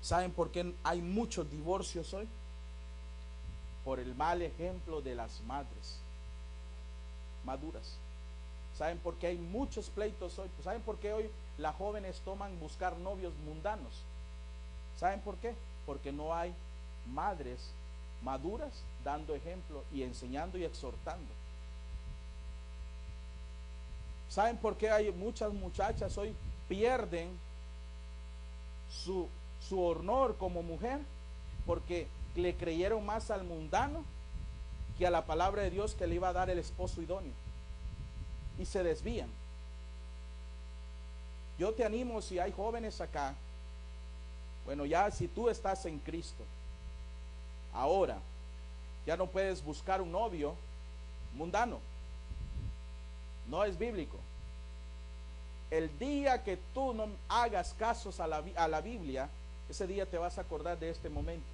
¿Saben por qué hay muchos divorcios hoy? Por el mal ejemplo de las madres maduras. ¿Saben por qué hay muchos pleitos hoy? ¿Saben por qué hoy las jóvenes toman buscar novios mundanos? ¿Saben por qué? Porque no hay madres maduras dando ejemplo y enseñando y exhortando. ¿Saben por qué hay muchas muchachas hoy pierden su honor como mujer? Porque le creyeron más al mundano que a la palabra de Dios que le iba a dar el esposo idóneo, y se desvían. Yo te animo, si hay jóvenes acá, bueno, ya si tú estás en Cristo, ahora ya no puedes buscar un novio mundano, no es bíblico. El día que tú no hagas casos a la Biblia, ese día te vas a acordar de este momento.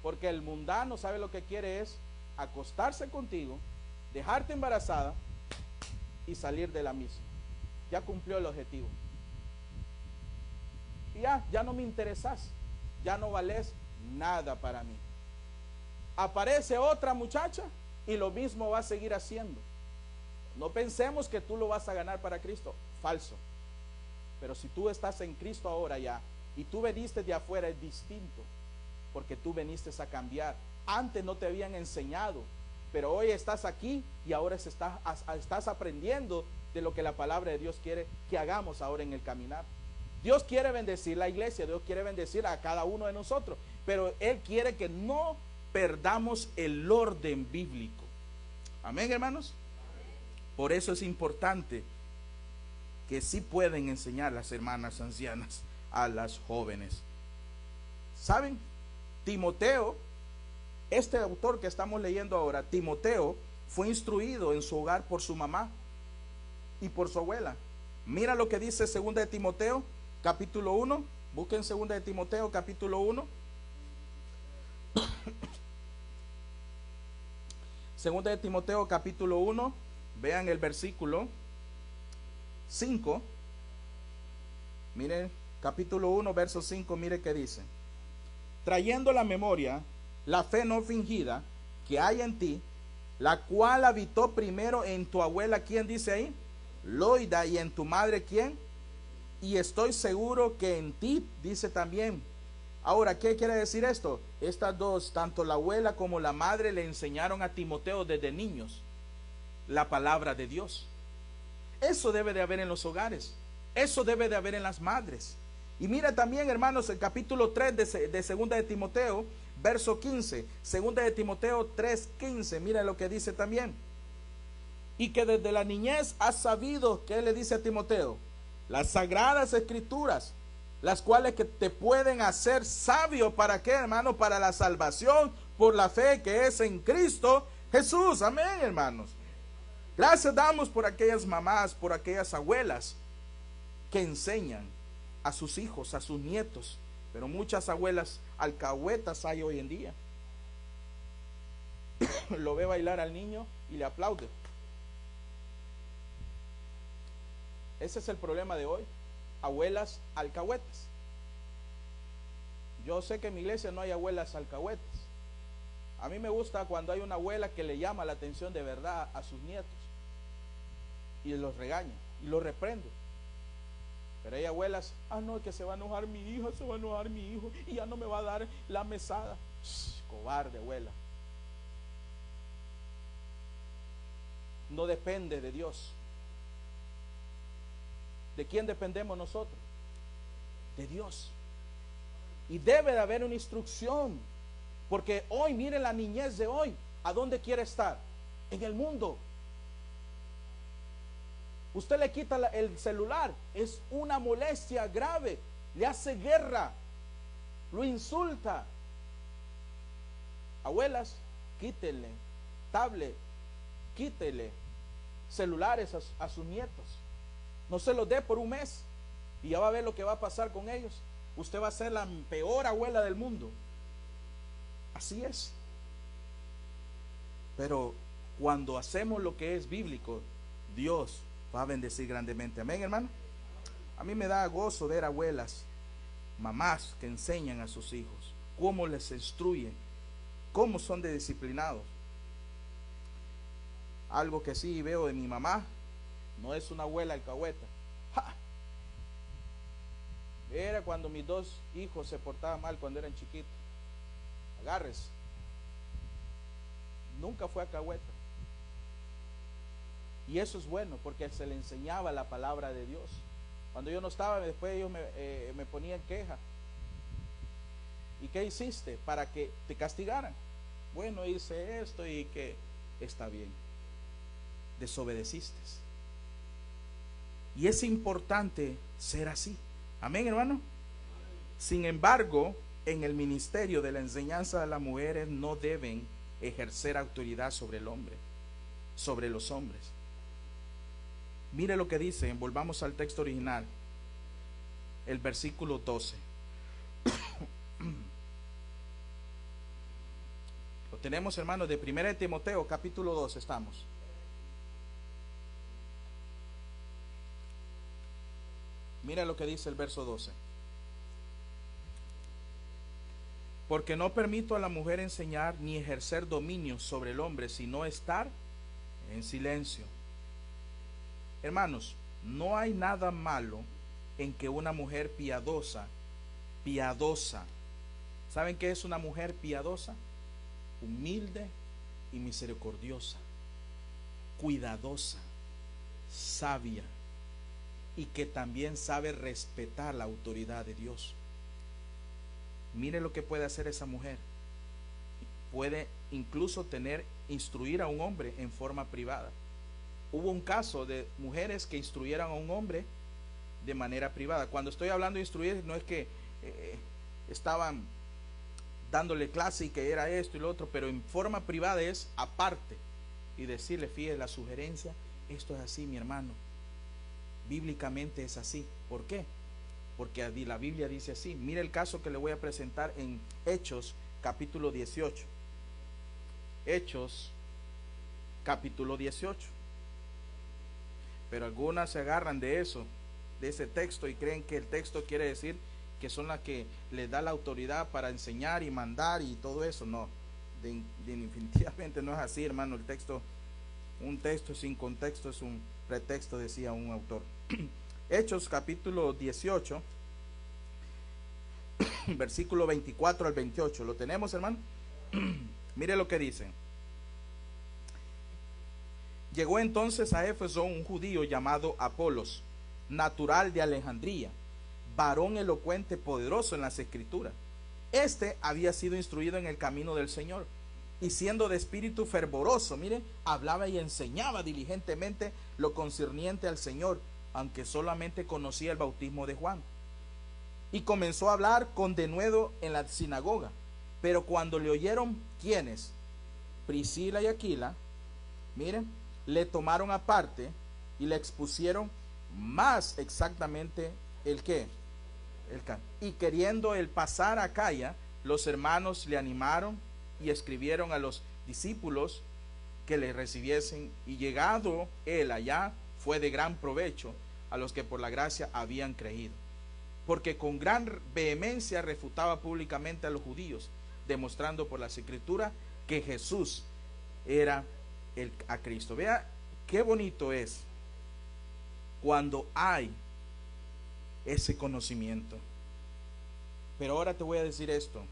Porque el mundano, ¿sabe lo que quiere? Es acostarse contigo, dejarte embarazada y salir de la misma. Ya cumplió el objetivo. Y ya no me interesas, ya no vales nada para mí. Aparece otra muchacha y lo mismo va a seguir haciendo. No pensemos que tú lo vas a ganar para Cristo. Falso. Pero si tú estás en Cristo ahora ya, y tú veniste de afuera, es distinto. Porque tú veniste a cambiar. Antes no te habían enseñado, pero hoy estás aquí y ahora estás aprendiendo de lo que la palabra de Dios quiere que hagamos ahora en el caminar. Dios quiere bendecir la iglesia, Dios quiere bendecir a cada uno de nosotros, pero Él quiere que no perdamos el orden bíblico. Amén, hermanos. Por eso es importante que sí pueden enseñar las hermanas ancianas a las jóvenes. ¿Saben? Timoteo, este autor que estamos leyendo ahora, Timoteo, fue instruido en su hogar por su mamá y por su abuela. Mira lo que dice 2 de Timoteo, capítulo 1. Busquen 2 de Timoteo, capítulo 1. 2 de Timoteo, capítulo 1. Vean el versículo 5. Miren, capítulo 1, verso 5, mire qué dice. Trayendo a la memoria la fe no fingida que hay en ti, la cual habitó primero en tu abuela, ¿quién dice ahí? Loida, y en tu madre, ¿quién? Y estoy seguro que en ti, dice también. Ahora, ¿qué quiere decir esto? Estas dos, tanto la abuela como la madre, le enseñaron a Timoteo desde niños la palabra de Dios. Eso debe de haber en los hogares, eso debe de haber en las madres. Y mira también, hermanos, el capítulo 3 de 2 de Timoteo, verso 15. 2 de Timoteo 3:15. Mira lo que dice también. Y que desde la niñez has sabido, ¿qué le dice a Timoteo? Las sagradas escrituras, las cuales que te pueden hacer sabio. ¿Para qué, hermano? Para la salvación por la fe que es en Cristo Jesús. Amén, hermanos. Gracias damos por aquellas mamás, por aquellas abuelas que enseñan a sus hijos, a sus nietos. Pero muchas abuelas alcahuetas hay hoy en día. Lo ve bailar al niño y le aplaude. Ese es el problema de hoy. Abuelas alcahuetas. Yo sé que en mi iglesia no hay abuelas alcahuetas. A mí me gusta cuando hay una abuela que le llama la atención de verdad a sus nietos y los regaña y los reprende. Pero hay abuelas, no, que se va a enojar mi hija, se va a enojar mi hijo y ya no me va a dar la mesada. Cobarde abuela. No depende de Dios. ¿De quién dependemos nosotros? De Dios. Y debe de haber una instrucción. Porque hoy, miren la niñez de hoy. ¿A dónde quiere estar? En el mundo. Usted le quita el celular. Es una molestia grave. Le hace guerra. Lo insulta. Abuelas, quítenle tablet, quítenle celulares a sus nietos. No se los dé por un mes. Y ya va a ver lo que va a pasar con ellos. Usted va a ser la peor abuela del mundo. Así es. Pero cuando hacemos lo que es bíblico, Dios va a bendecir grandemente. Amén, hermano. A mí me da gozo ver abuelas, mamás que enseñan a sus hijos, cómo les instruyen, cómo son de disciplinados. Algo que sí veo de mi mamá, no es una abuela alcahueta. ¡Ja! Era cuando mis dos hijos se portaban mal cuando eran chiquitos. Agárrese. Nunca fue alcahueta. Y eso es bueno porque se le enseñaba la palabra de Dios. Cuando yo no estaba, después ellos me ponían queja. ¿Y qué hiciste? Para que te castigaran. Bueno, hice esto y que está bien. Desobedeciste. Y es importante ser así. Amén, hermano. Sin embargo, en el ministerio de la enseñanza de las mujeres no deben ejercer autoridad sobre el hombre, sobre los hombres. Mire lo que dice, volvamos al texto original, el versículo 12. Lo tenemos, hermanos, de 1 de Timoteo, capítulo 2, estamos. Mira lo que dice el verso 12. Porque no permito a la mujer enseñar ni ejercer dominio sobre el hombre, sino estar en silencio. Hermanos, no hay nada malo en que una mujer piadosa, ¿saben qué es una mujer piadosa? Humilde y misericordiosa, cuidadosa, sabia, y que también sabe respetar la autoridad de Dios. Mire lo que puede hacer esa mujer. Puede incluso instruir a un hombre en forma privada. Hubo un caso de mujeres que instruyeran a un hombre de manera privada. Cuando estoy hablando de instruir, no es que estaban dándole clase y que era esto y lo otro, pero en forma privada es aparte y decirle, fíjate la sugerencia, esto es así, mi hermano. Bíblicamente es así. ¿Por qué? Porque la Biblia dice así. Mire el caso que le voy a presentar en Hechos capítulo 18. Hechos capítulo 18. Pero algunas se agarran de eso, de ese texto, y creen que el texto quiere decir que son las que les da la autoridad para enseñar y mandar y todo eso. No, definitivamente no es así, hermano. El texto, un texto sin contexto es un pretexto, decía un autor. Hechos capítulo 18, versículo 24 al 28. ¿Lo tenemos, hermano? Mire lo que dice. Llegó entonces a Éfeso un judío llamado Apolos, natural de Alejandría, varón elocuente, poderoso en las escrituras. Este había sido instruido en el camino del Señor, y siendo de espíritu fervoroso, mire, hablaba y enseñaba diligentemente lo concerniente al Señor, aunque solamente conocía el bautismo de Juan. Y comenzó a hablar con denuedo en la sinagoga, Pero cuando le oyeron, ¿quiénes? Priscila y Aquila, miren, le tomaron aparte y le expusieron más exactamente el qué, y queriendo él pasar a Acaya, los hermanos le animaron y escribieron a los discípulos que le recibiesen, y llegado él allá fue de gran provecho a los que por la gracia habían creído, porque con gran vehemencia refutaba públicamente a los judíos, demostrando por las escrituras que Jesús era a Cristo. Vea qué bonito es cuando hay ese conocimiento. Pero ahora te voy a decir esto: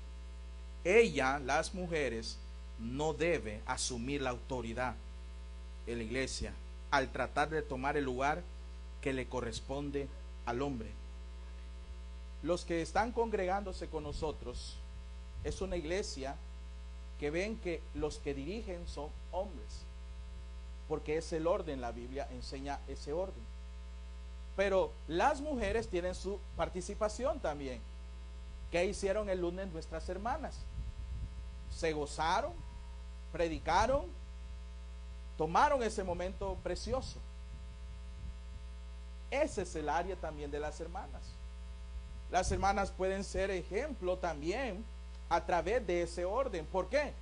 ella, las mujeres, no debe asumir la autoridad en la iglesia al tratar de tomar el lugar que le corresponde al hombre. Los que están congregándose con nosotros es una iglesia que ven que los que dirigen son hombres, porque es el orden, la Biblia enseña ese orden. Pero las mujeres tienen su participación también. ¿Qué hicieron el lunes nuestras hermanas? Se gozaron, predicaron, tomaron ese momento precioso. Ese es el área también de las hermanas. Las hermanas pueden ser ejemplo también a través de ese orden. ¿Por qué?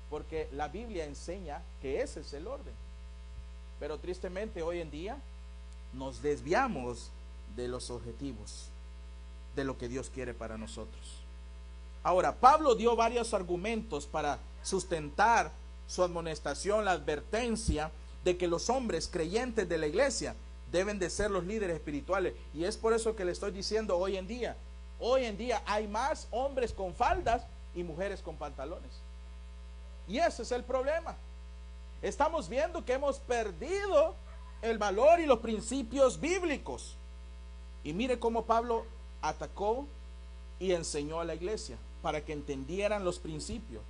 Porque la Biblia enseña que ese es el orden. Pero tristemente hoy en día nos desviamos de los objetivos, de lo que Dios quiere para nosotros. Ahora, Pablo dio varios argumentos para sustentar su amonestación, la advertencia de que los hombres creyentes de la iglesia deben de ser los líderes espirituales. Y es por eso que le estoy diciendo hoy en día hay más hombres con faldas y mujeres con pantalones. Y ese es el problema. Estamos viendo que hemos perdido el valor y los principios bíblicos. Y mire cómo Pablo atacó y enseñó a la iglesia para que entendieran los principios.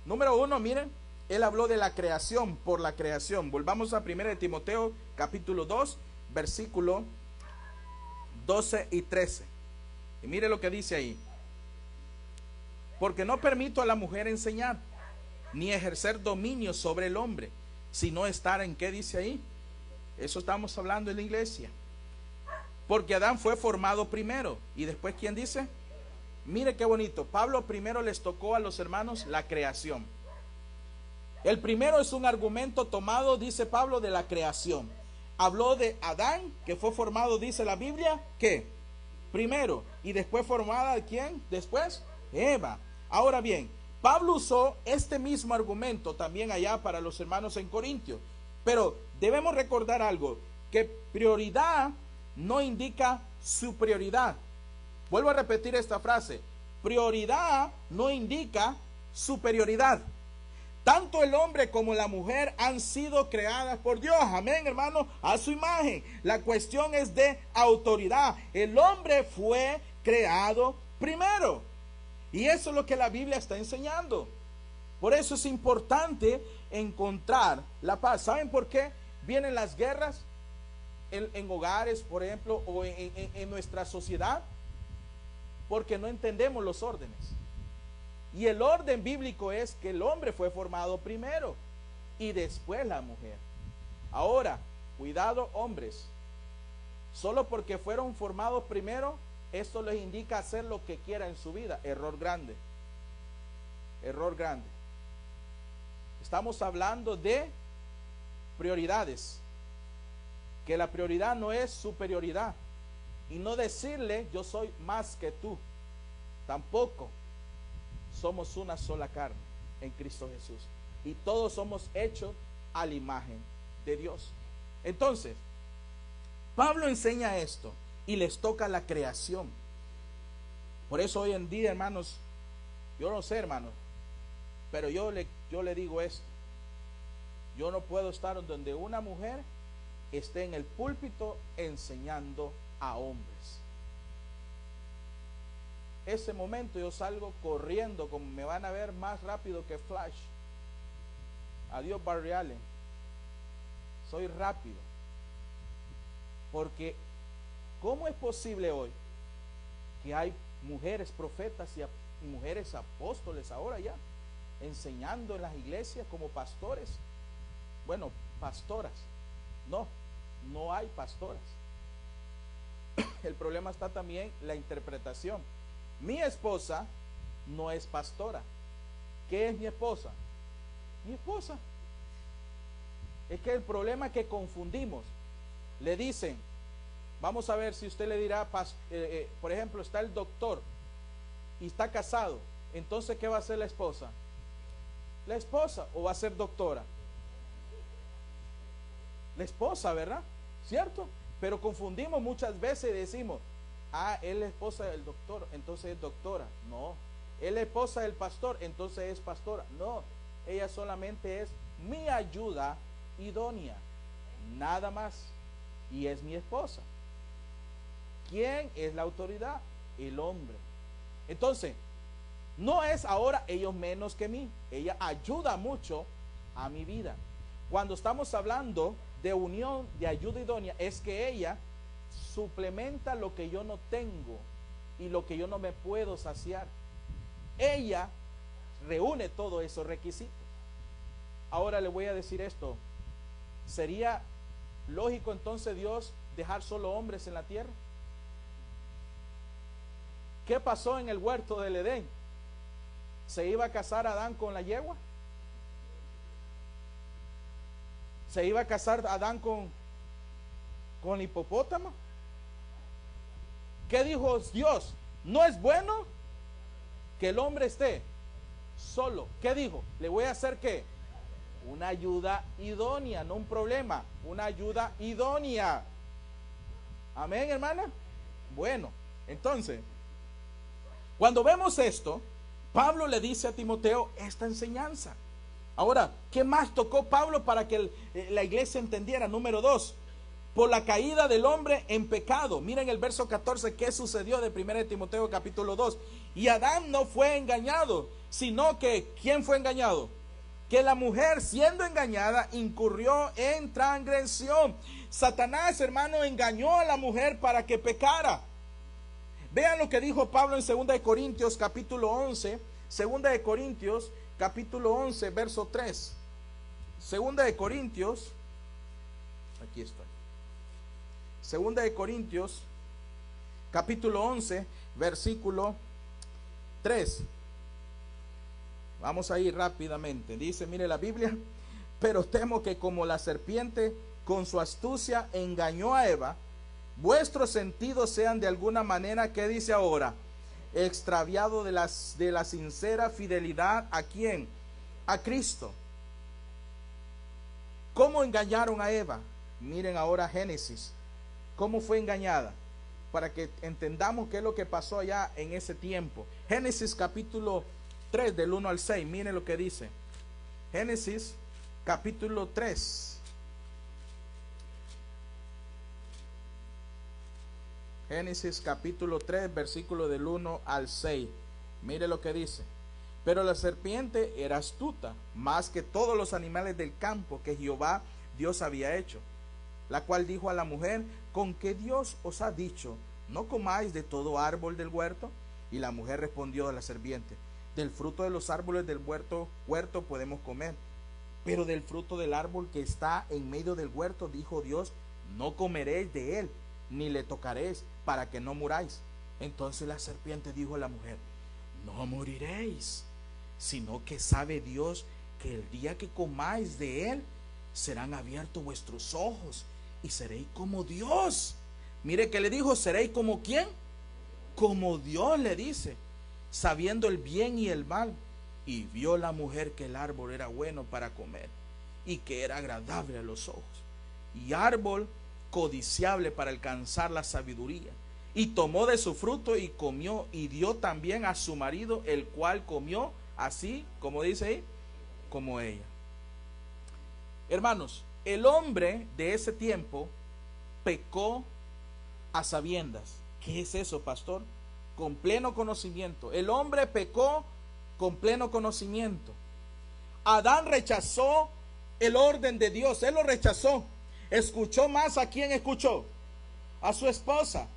Número 1, miren, él habló de la creación, por la creación. Volvamos a 1 de Timoteo capítulo 2, versículo 12 y 13. Y mire lo que dice ahí: porque no permito a la mujer enseñar, ni ejercer dominio sobre el hombre, sino estar en, ¿qué dice ahí? Eso estamos hablando en la iglesia. Porque Adán fue formado primero. Y después, ¿quién dice? Mire qué bonito. Pablo primero les tocó a los hermanos la creación. El primero es un argumento tomado, dice Pablo, de la creación. Habló de Adán, que fue formado, dice la Biblia, ¿qué? Primero. Y después formada, ¿quién? Después, Eva. Ahora bien, Pablo usó este mismo argumento también allá para los hermanos en Corintios. Pero debemos recordar algo, que prioridad no indica superioridad. Vuelvo a repetir esta frase: prioridad no indica superioridad. Tanto el hombre como la mujer han sido creadas por Dios, amén, hermano, a su imagen. La cuestión es de autoridad. El hombre fue creado primero, y eso es lo que la Biblia está enseñando. Por eso es importante encontrar la paz. ¿Saben por qué vienen las guerras en hogares, por ejemplo, o en nuestra sociedad? Porque no entendemos los órdenes. Y el orden bíblico es que el hombre fue formado primero y después la mujer. Ahora, cuidado, hombres. Solo porque fueron formados primero, esto les indica hacer lo que quiera en su vida. Error grande. Error grande. Estamos hablando de prioridades. Que la prioridad no es superioridad. Y no decirle yo soy más que tú. Tampoco. Somos una sola carne en Cristo Jesús. Y todos somos hechos a la imagen de Dios. Entonces, Pablo enseña esto y les toca la creación. Por eso hoy en día, hermanos, yo no sé, hermanos, pero yo le digo esto: yo no puedo estar donde una mujer esté en el púlpito enseñando a hombres. Ese momento yo salgo corriendo, como me van a ver, más rápido que Flash. Adiós, Barry Allen. Soy rápido. Porque ¿cómo es posible hoy que hay mujeres profetas y mujeres apóstoles ahora ya, enseñando en las iglesias como pastores. Bueno, pastoras. No, no hay pastoras. El problema está también la interpretación. Mi esposa no es pastora. ¿Qué es mi esposa? Mi esposa. Es que el problema es que confundimos. Le dicen, vamos a ver si usted le dirá, por ejemplo, está el doctor y está casado. Entonces, ¿qué va a hacer la esposa? La esposa, o va a ser doctora. La esposa, ¿verdad? ¿Cierto? Pero confundimos muchas veces y decimos, ah, él es la esposa del doctor, entonces es doctora. No. Él es la esposa del pastor, entonces es pastora. No. Ella solamente es mi ayuda idónea. Nada más. Y es mi esposa. ¿Quién es la autoridad? El hombre. Entonces, no es ahora ellos menos que mí. Ella ayuda mucho a mi vida. Cuando estamos hablando de unión, de ayuda idónea, es que ella suplementa lo que yo no tengo y lo que yo no me puedo saciar. Ella reúne todos esos requisitos. Ahora le voy a decir esto. ¿Sería lógico entonces Dios dejar solo hombres en la tierra? ¿Qué pasó en el huerto del Edén? ¿Se iba a casar Adán con la yegua? ¿Se iba a casar Adán con el hipopótamo? ¿Qué dijo Dios? ¿No es bueno que el hombre esté solo? ¿Qué dijo? Le voy a hacer ¿qué? Una ayuda idónea, no un problema, una ayuda idónea. Amén, hermana. Bueno, entonces, cuando vemos esto, Pablo le dice a Timoteo esta enseñanza. Ahora, ¿qué más tocó Pablo para que la iglesia entendiera? Número 2, por la caída del hombre en pecado. Miren el verso 14, ¿qué sucedió de 1 Timoteo capítulo 2? Y Adán no fue engañado, sino que, ¿quién fue engañado? Que la mujer, siendo engañada, incurrió en transgresión. Satanás, hermano, engañó a la mujer para que pecara. Vean lo que dijo Pablo en 2 Corintios capítulo 11, 2 Corintios capítulo 11, verso 3. 2 Corintios, aquí estoy. 2 Corintios capítulo 11, versículo 3. Vamos a ir rápidamente. Dice, mire la Biblia, pero temo que como la serpiente con su astucia engañó a Eva, vuestros sentidos sean de alguna manera, ¿qué dice ahora? Extraviado de la sincera fidelidad. ¿A quién? A Cristo. ¿Cómo engañaron a Eva? Miren ahora Génesis. ¿Cómo fue engañada? Para que entendamos qué es lo que pasó allá en ese tiempo. Génesis capítulo 3 del 1 al 6. Miren lo que dice. Génesis capítulo 3. Génesis capítulo 3, versículo del 1 al 6. Mire lo que dice. Pero la serpiente era astuta, más que todos los animales del campo que Jehová Dios había hecho, la cual dijo a la mujer, ¿con qué Dios os ha dicho, no comáis de todo árbol del huerto? Y la mujer respondió a la serpiente, del fruto de los árboles del huerto podemos comer, pero del fruto del árbol que está en medio del huerto, dijo Dios, no comeréis de él, ni le tocaréis, para que no muráis. Entonces la serpiente dijo a la mujer, no moriréis, sino que sabe Dios que el día que comáis de él, serán abiertos vuestros ojos, y seréis como Dios. Mire que le dijo, seréis como ¿quién? Como Dios, le dice, sabiendo el bien y el mal. Y vio la mujer que el árbol era bueno para comer, y que era agradable a los ojos, y árbol codiciable para alcanzar la sabiduría, y tomó de su fruto y comió, y dio también a su marido, el cual comió, así como dice ahí, como ella. Hermanos, el hombre de ese tiempo pecó a sabiendas. ¿Qué es eso, pastor? Con pleno conocimiento. El hombre pecó con pleno conocimiento. Adán rechazó el orden de Dios, él lo rechazó. Escuchó más. ¿A quién escuchó? A su esposa.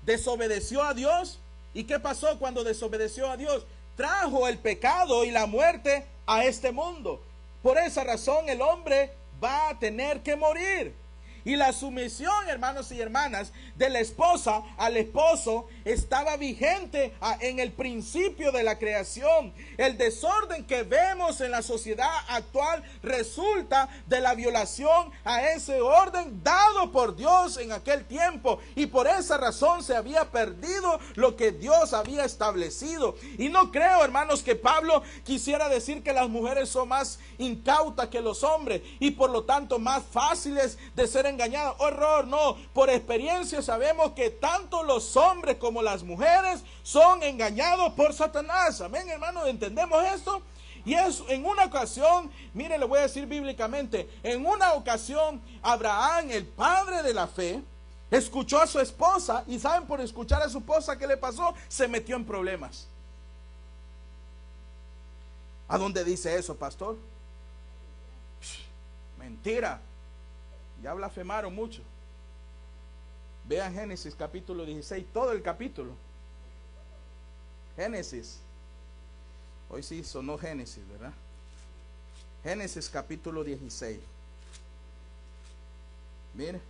Desobedeció a Dios ¿Y qué pasó cuando desobedeció a Dios? Trajo el pecado y la muerte a este mundo. Por esa razón el hombre va a tener que morir. Y la sumisión, hermanos y hermanas, de la esposa al esposo estaba vigente en el principio de la creación. El desorden que vemos en la sociedad actual resulta de la violación a ese orden dado por Dios en aquel tiempo. Y por esa razón se había perdido lo que Dios había establecido. Y no creo, hermanos, que Pablo quisiera decir que las mujeres son más incautas que los hombres y por lo tanto más fáciles de ser engañadas. Horror, no. Por experiencia sabemos que tanto los hombres como las mujeres son engañados por Satanás. Amén, hermanos, ¿entendemos esto? Y es en una ocasión, mire, le voy a decir bíblicamente, en una ocasión Abraham, el padre de la fe, escuchó a su esposa y saben, por escuchar a su esposa, ¿qué le pasó? Se metió en problemas. ¿A dónde dice eso, pastor? Mentira. Ya blasfemaron mucho. Vean Génesis capítulo 16, todo el capítulo. Génesis. Hoy sí sonó Génesis, ¿verdad? Génesis capítulo 16. Mire.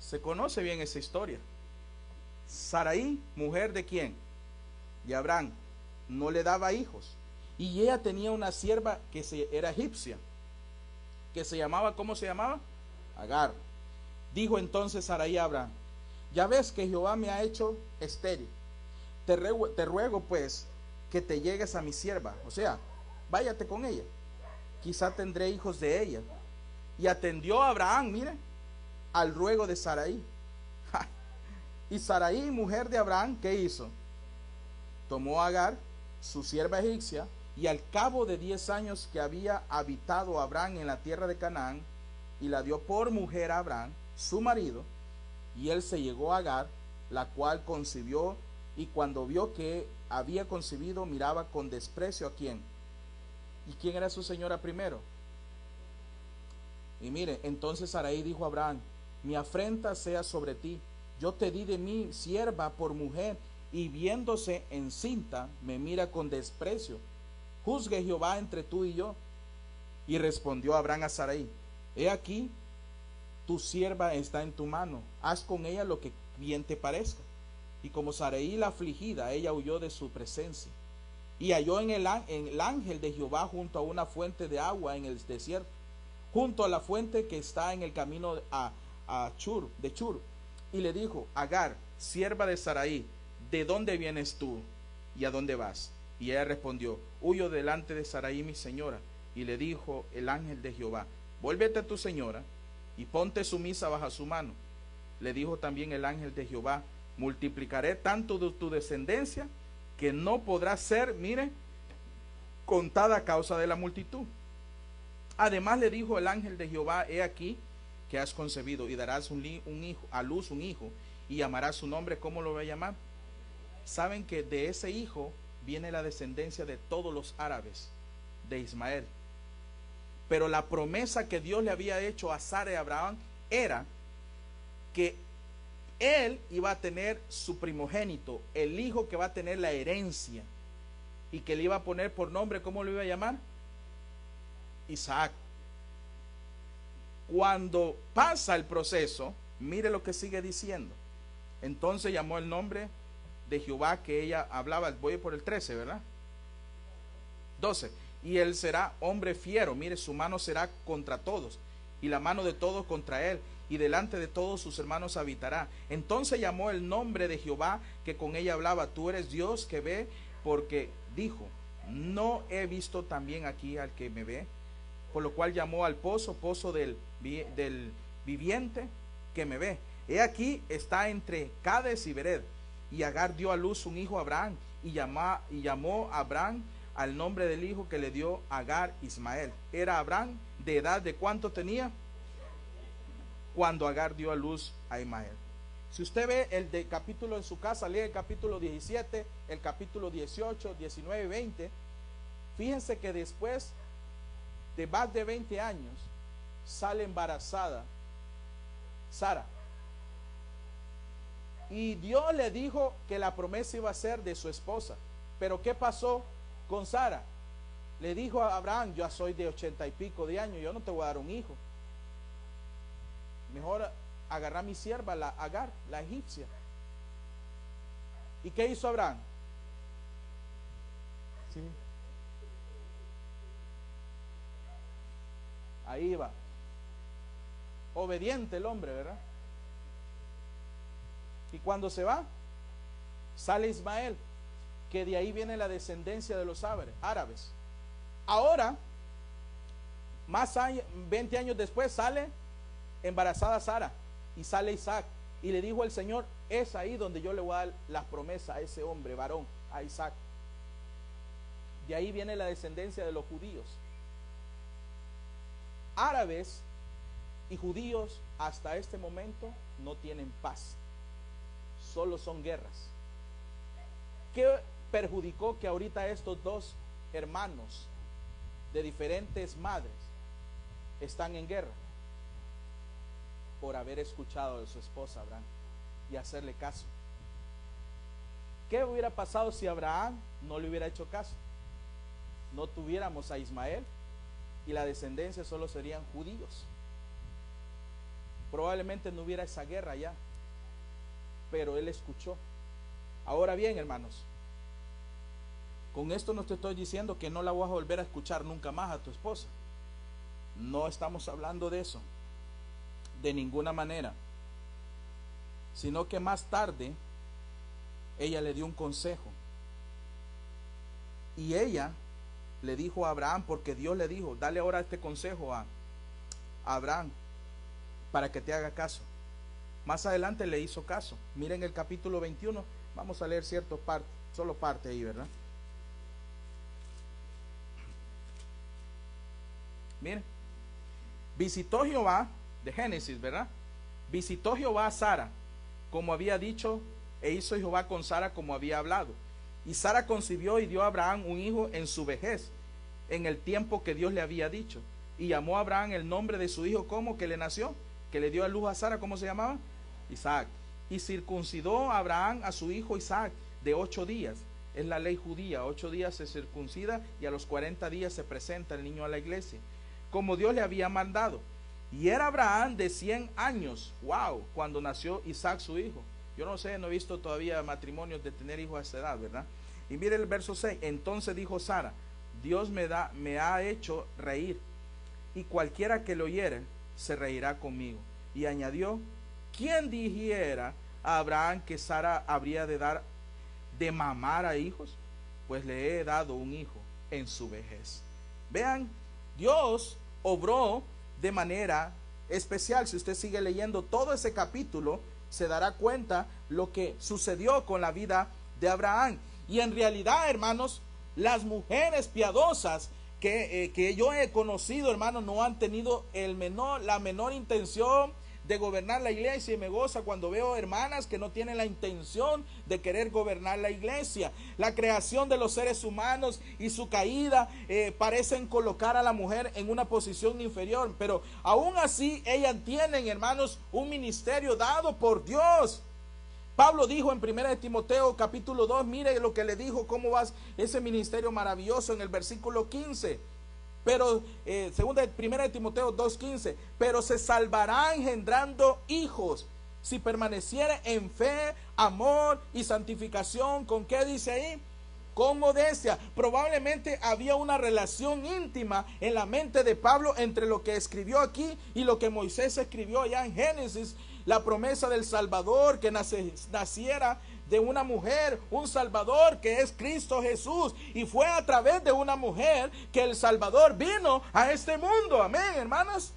Se conoce bien esa historia. Sarai, mujer de quién? De Abraham. No le daba hijos. Y ella tenía una sierva que era egipcia, que se llamaba, ¿cómo se llamaba? Agar. Dijo entonces Sarai a Abraham: ya ves que Jehová me ha hecho estéril. Te ruego pues que te llegues a mi sierva, o sea, váyate con ella, quizá tendré hijos de ella. Y atendió a Abraham, mire, al ruego de Sarai. Y Sarai, mujer de Abraham, ¿qué hizo? Tomó a Agar, su sierva egipcia, y al cabo de 10 años que había habitado Abraham en la tierra de Canaán, y la dio por mujer a Abraham, su marido, y él se llegó a Agar, la cual concibió, y cuando vio que había concebido, miraba con desprecio ¿a quién? ¿Y quién era su señora primero? Y mire, entonces Sarai dijo a Abraham: mi afrenta sea sobre ti, yo te di de mi sierva por mujer, y viéndose encinta, me mira con desprecio. Juzgue Jehová entre tú y yo. Y respondió Abraham a Sarai: he aquí, tu sierva está en tu mano, haz con ella lo que bien te parezca. Y como Sarai la afligida, ella huyó de su presencia, y halló en el ángel de Jehová junto a una fuente de agua en el desierto, junto a la fuente que está en el camino de Chur. Y le dijo: Agar, sierva de Sarai, ¿de dónde vienes tú y a dónde vas? Y ella respondió: huyo delante de Sarai mi señora. Y le dijo el ángel de Jehová: vuélvete a tu señora y ponte sumisa bajo su mano. Le dijo también el ángel de Jehová: multiplicaré tanto de tu descendencia que no podrá ser, mire, contada a causa de la multitud. Además le dijo el ángel de Jehová: he aquí que has concebido y darás a luz un hijo, y llamarás su nombre. ¿Cómo lo va a llamar? Saben que de ese hijo viene la descendencia de todos los árabes de Ismael. Pero la promesa que Dios le había hecho a Sara y a Abraham era que él iba a tener su primogénito, el hijo que va a tener la herencia, y que le iba a poner por nombre, ¿cómo lo iba a llamar? Isaac. Cuando pasa el proceso, mire lo que sigue diciendo. Entonces llamó el nombre de Jehová que ella hablaba. Voy por el 13, ¿verdad? 12. Y él será hombre fiero, mire, su mano será contra todos, y la mano de todos contra él, y delante de todos sus hermanos habitará. Entonces llamó el nombre de Jehová que con ella hablaba: tú eres Dios que ve, porque dijo: no he visto también aquí al que me ve. Por lo cual llamó al pozo del viviente que me ve. He aquí está entre Cades y Bered. Y Agar dio a luz un hijo a Abraham, y llamó a Abraham al nombre del hijo que le dio Agar, Ismael. Era Abraham de edad de ¿cuánto tenía? Cuando Agar dio a luz a Ismael. Si usted ve el de capítulo en su casa, lee el capítulo 17, el capítulo 18, 19 y 20. Fíjense que después de más de 20 años sale embarazada Sara. Y Dios le dijo que la promesa iba a ser de su esposa. Pero ¿qué pasó con Sara? Le dijo a Abraham, yo soy de 80 y pico de años, yo no te voy a dar un hijo. Mejor agarra a mi sierva, la Agar, la egipcia. ¿Y qué hizo Abraham? Sí. Ahí va. Obediente el hombre, ¿verdad? Y cuando se va, sale Ismael, que de ahí viene la descendencia de los árabes. Ahora, 20 años después, sale embarazada Sara y sale Isaac. Y le dijo el Señor, es ahí donde yo le voy a dar la promesa a ese hombre, varón, a Isaac. De ahí viene la descendencia de los judíos. Árabes y judíos hasta este momento no tienen paz. Solo son guerras. ¿Qué perjudicó que ahorita estos dos hermanos de diferentes madres están en guerra? Por haber escuchado de su esposa Abraham y hacerle caso. ¿Qué hubiera pasado si Abraham no le hubiera hecho caso? No tuviéramos a Ismael y la descendencia solo serían judíos. Probablemente no hubiera esa guerra ya, pero él escuchó. Ahora bien, hermanos, con esto no te estoy diciendo que no la vas a volver a escuchar nunca más a tu esposa. No estamos hablando de eso, de ninguna manera, sino que más tarde ella le dio un consejo y ella le dijo a Abraham, porque Dios le dijo, dale ahora este consejo a Abraham para que te haga caso. Más adelante le hizo caso. Miren el capítulo 21, vamos a leer ciertas partes, solo parte ahí, ¿verdad? Miren, visitó Jehová, de Génesis, ¿verdad? Visitó Jehová a Sara, como había dicho, e hizo Jehová con Sara como había hablado. Y Sara concibió y dio a Abraham un hijo en su vejez, en el tiempo que Dios le había dicho. Y llamó a Abraham el nombre de su hijo, ¿cómo? Que le nació, que le dio a luz a Sara, ¿cómo se llamaba? Isaac. Y circuncidó a Abraham a su hijo Isaac de 8 días. Es la ley judía, 8 días se circuncida y a los 40 días se presenta el niño a la iglesia, como Dios le había mandado. Y era Abraham de 100 años, wow, cuando nació Isaac su hijo. Yo no sé, no he visto todavía matrimonios de tener hijos a esa edad, ¿verdad? Y mire el verso 6, entonces dijo Sara, Dios me ha hecho reír, y cualquiera que lo oyere se reirá conmigo. Y añadió, ¿quién dijera a Abraham que Sara habría de dar de mamar a hijos? Pues le he dado un hijo en su vejez. Vean, Dios obró de manera especial. Si usted sigue leyendo todo ese capítulo, se dará cuenta lo que sucedió con la vida de Abraham. Y en realidad, hermanos, las mujeres piadosas que yo he conocido, hermanos, no han tenido la menor intención de gobernar la iglesia, y me goza cuando veo hermanas que no tienen la intención de querer gobernar la iglesia. La creación de los seres humanos y su caída parecen colocar a la mujer en una posición inferior, pero aún así ellas tienen, hermanos, un ministerio dado por Dios. Pablo dijo en 1 de Timoteo capítulo 2, mire lo que le dijo, cómo va ese ministerio maravilloso en el versículo 15. Pero, 1 de Timoteo 2:15, pero se salvará engendrando hijos, si permaneciere en fe, amor y santificación. ¿Con qué dice ahí? Con modestia. Probablemente había una relación íntima en la mente de Pablo entre lo que escribió aquí y lo que Moisés escribió allá en Génesis. La promesa del Salvador que naciera de una mujer, un Salvador que es Cristo Jesús, y fue a través de una mujer que el Salvador vino a este mundo. Amén, hermanos.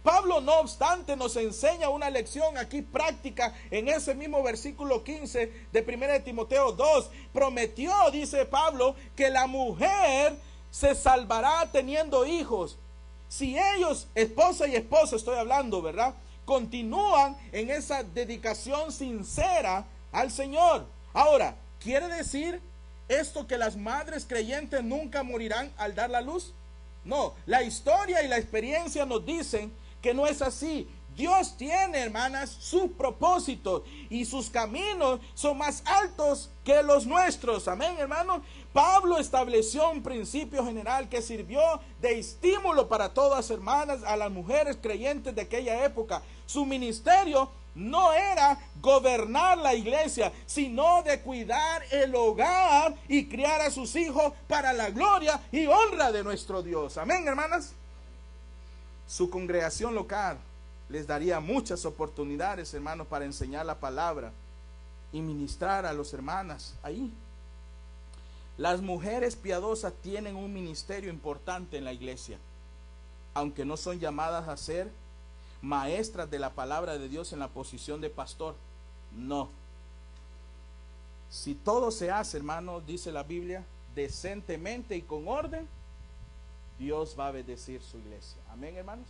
Pablo, no obstante, nos enseña una lección aquí práctica en ese mismo versículo 15 de 1 de Timoteo 2. Prometió, dice Pablo, que la mujer se salvará teniendo hijos. Si ellos, esposa y esposo estoy hablando, ¿verdad?, continúan en esa dedicación sincera al Señor. Ahora, ¿quiere decir esto que las madres creyentes nunca morirán al dar la luz? No, la historia y la experiencia nos dicen que no es así. Dios tiene, hermanas, sus propósitos y sus caminos son más altos que los nuestros. Amén, hermanos. Pablo estableció un principio general que sirvió de estímulo para todas, hermanas, a las mujeres creyentes de aquella época. Su ministerio no era gobernar la iglesia, sino de cuidar el hogar y criar a sus hijos para la gloria y honra de nuestro Dios. Amén, hermanas. Su congregación local les daría muchas oportunidades, hermanos, para enseñar la palabra y ministrar a las hermanas ahí. Las mujeres piadosas tienen un ministerio importante en la iglesia, aunque no son llamadas a ser maestras de la palabra de Dios en la posición de pastor. No. Si todo se hace, hermanos, dice la Biblia, decentemente y con orden, Dios va a bendecir su iglesia. Amén, hermanos.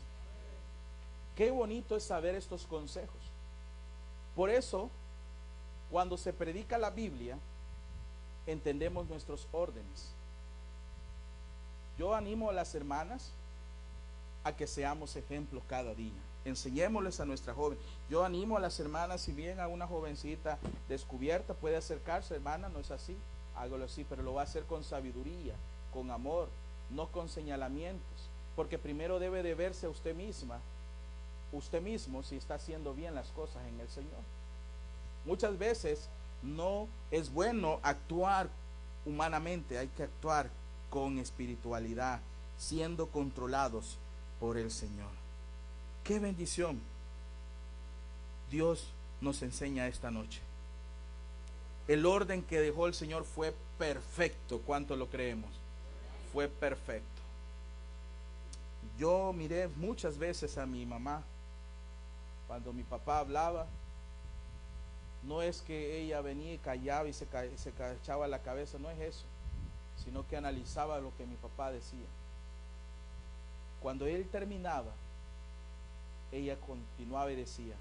Qué bonito es saber estos consejos. Por eso, cuando se predica la Biblia, entendemos nuestros órdenes. Yo animo a las hermanas a que seamos ejemplos cada día. Enseñémosles a nuestra joven. Yo animo a las hermanas, si bien a una jovencita descubierta puede acercarse, hermana, no es así, hágalo así, pero lo va a hacer con sabiduría, con amor, no con señalamientos, porque primero debe de verse a usted misma, usted mismo, si está haciendo bien las cosas en el Señor. Muchas veces no es bueno actuar humanamente, hay que actuar con espiritualidad, siendo controlados por el Señor. Qué bendición Dios nos enseña esta noche. El orden que dejó el Señor fue perfecto. ¿Cuánto lo creemos? Fue perfecto. Yo miré muchas veces a mi mamá cuando mi papá hablaba. No es que ella venía y callaba y se echaba la cabeza, no es eso, sino que analizaba lo que mi papá decía. Cuando él terminaba, ella continuaba y decía,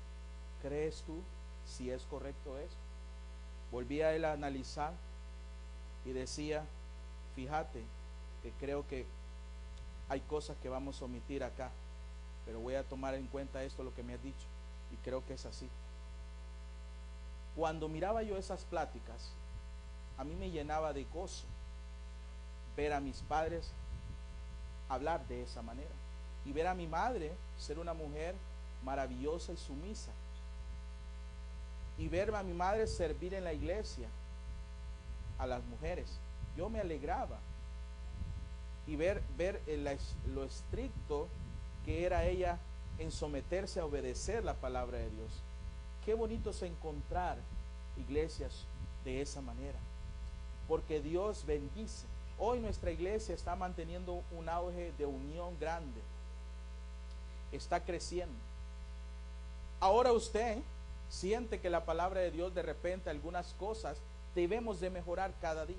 ¿crees tú si es correcto esto? Volvía él a analizar y decía, fíjate que creo que hay cosas que vamos a omitir acá, pero voy a tomar en cuenta esto, lo que me has dicho, y creo que es así. Cuando miraba yo esas pláticas, a mí me llenaba de gozo ver a mis padres hablar de esa manera y ver a mi madre ser una mujer maravillosa y sumisa, y ver a mi madre servir en la iglesia a las mujeres. Yo me alegraba y ver lo estricto que era ella en someterse a obedecer la palabra de Dios. Qué bonito es encontrar iglesias de esa manera, porque Dios bendice. Hoy nuestra iglesia está manteniendo un auge de unión grande, está creciendo. Ahora usted siente que la palabra de Dios, de repente algunas cosas debemos de mejorar cada día.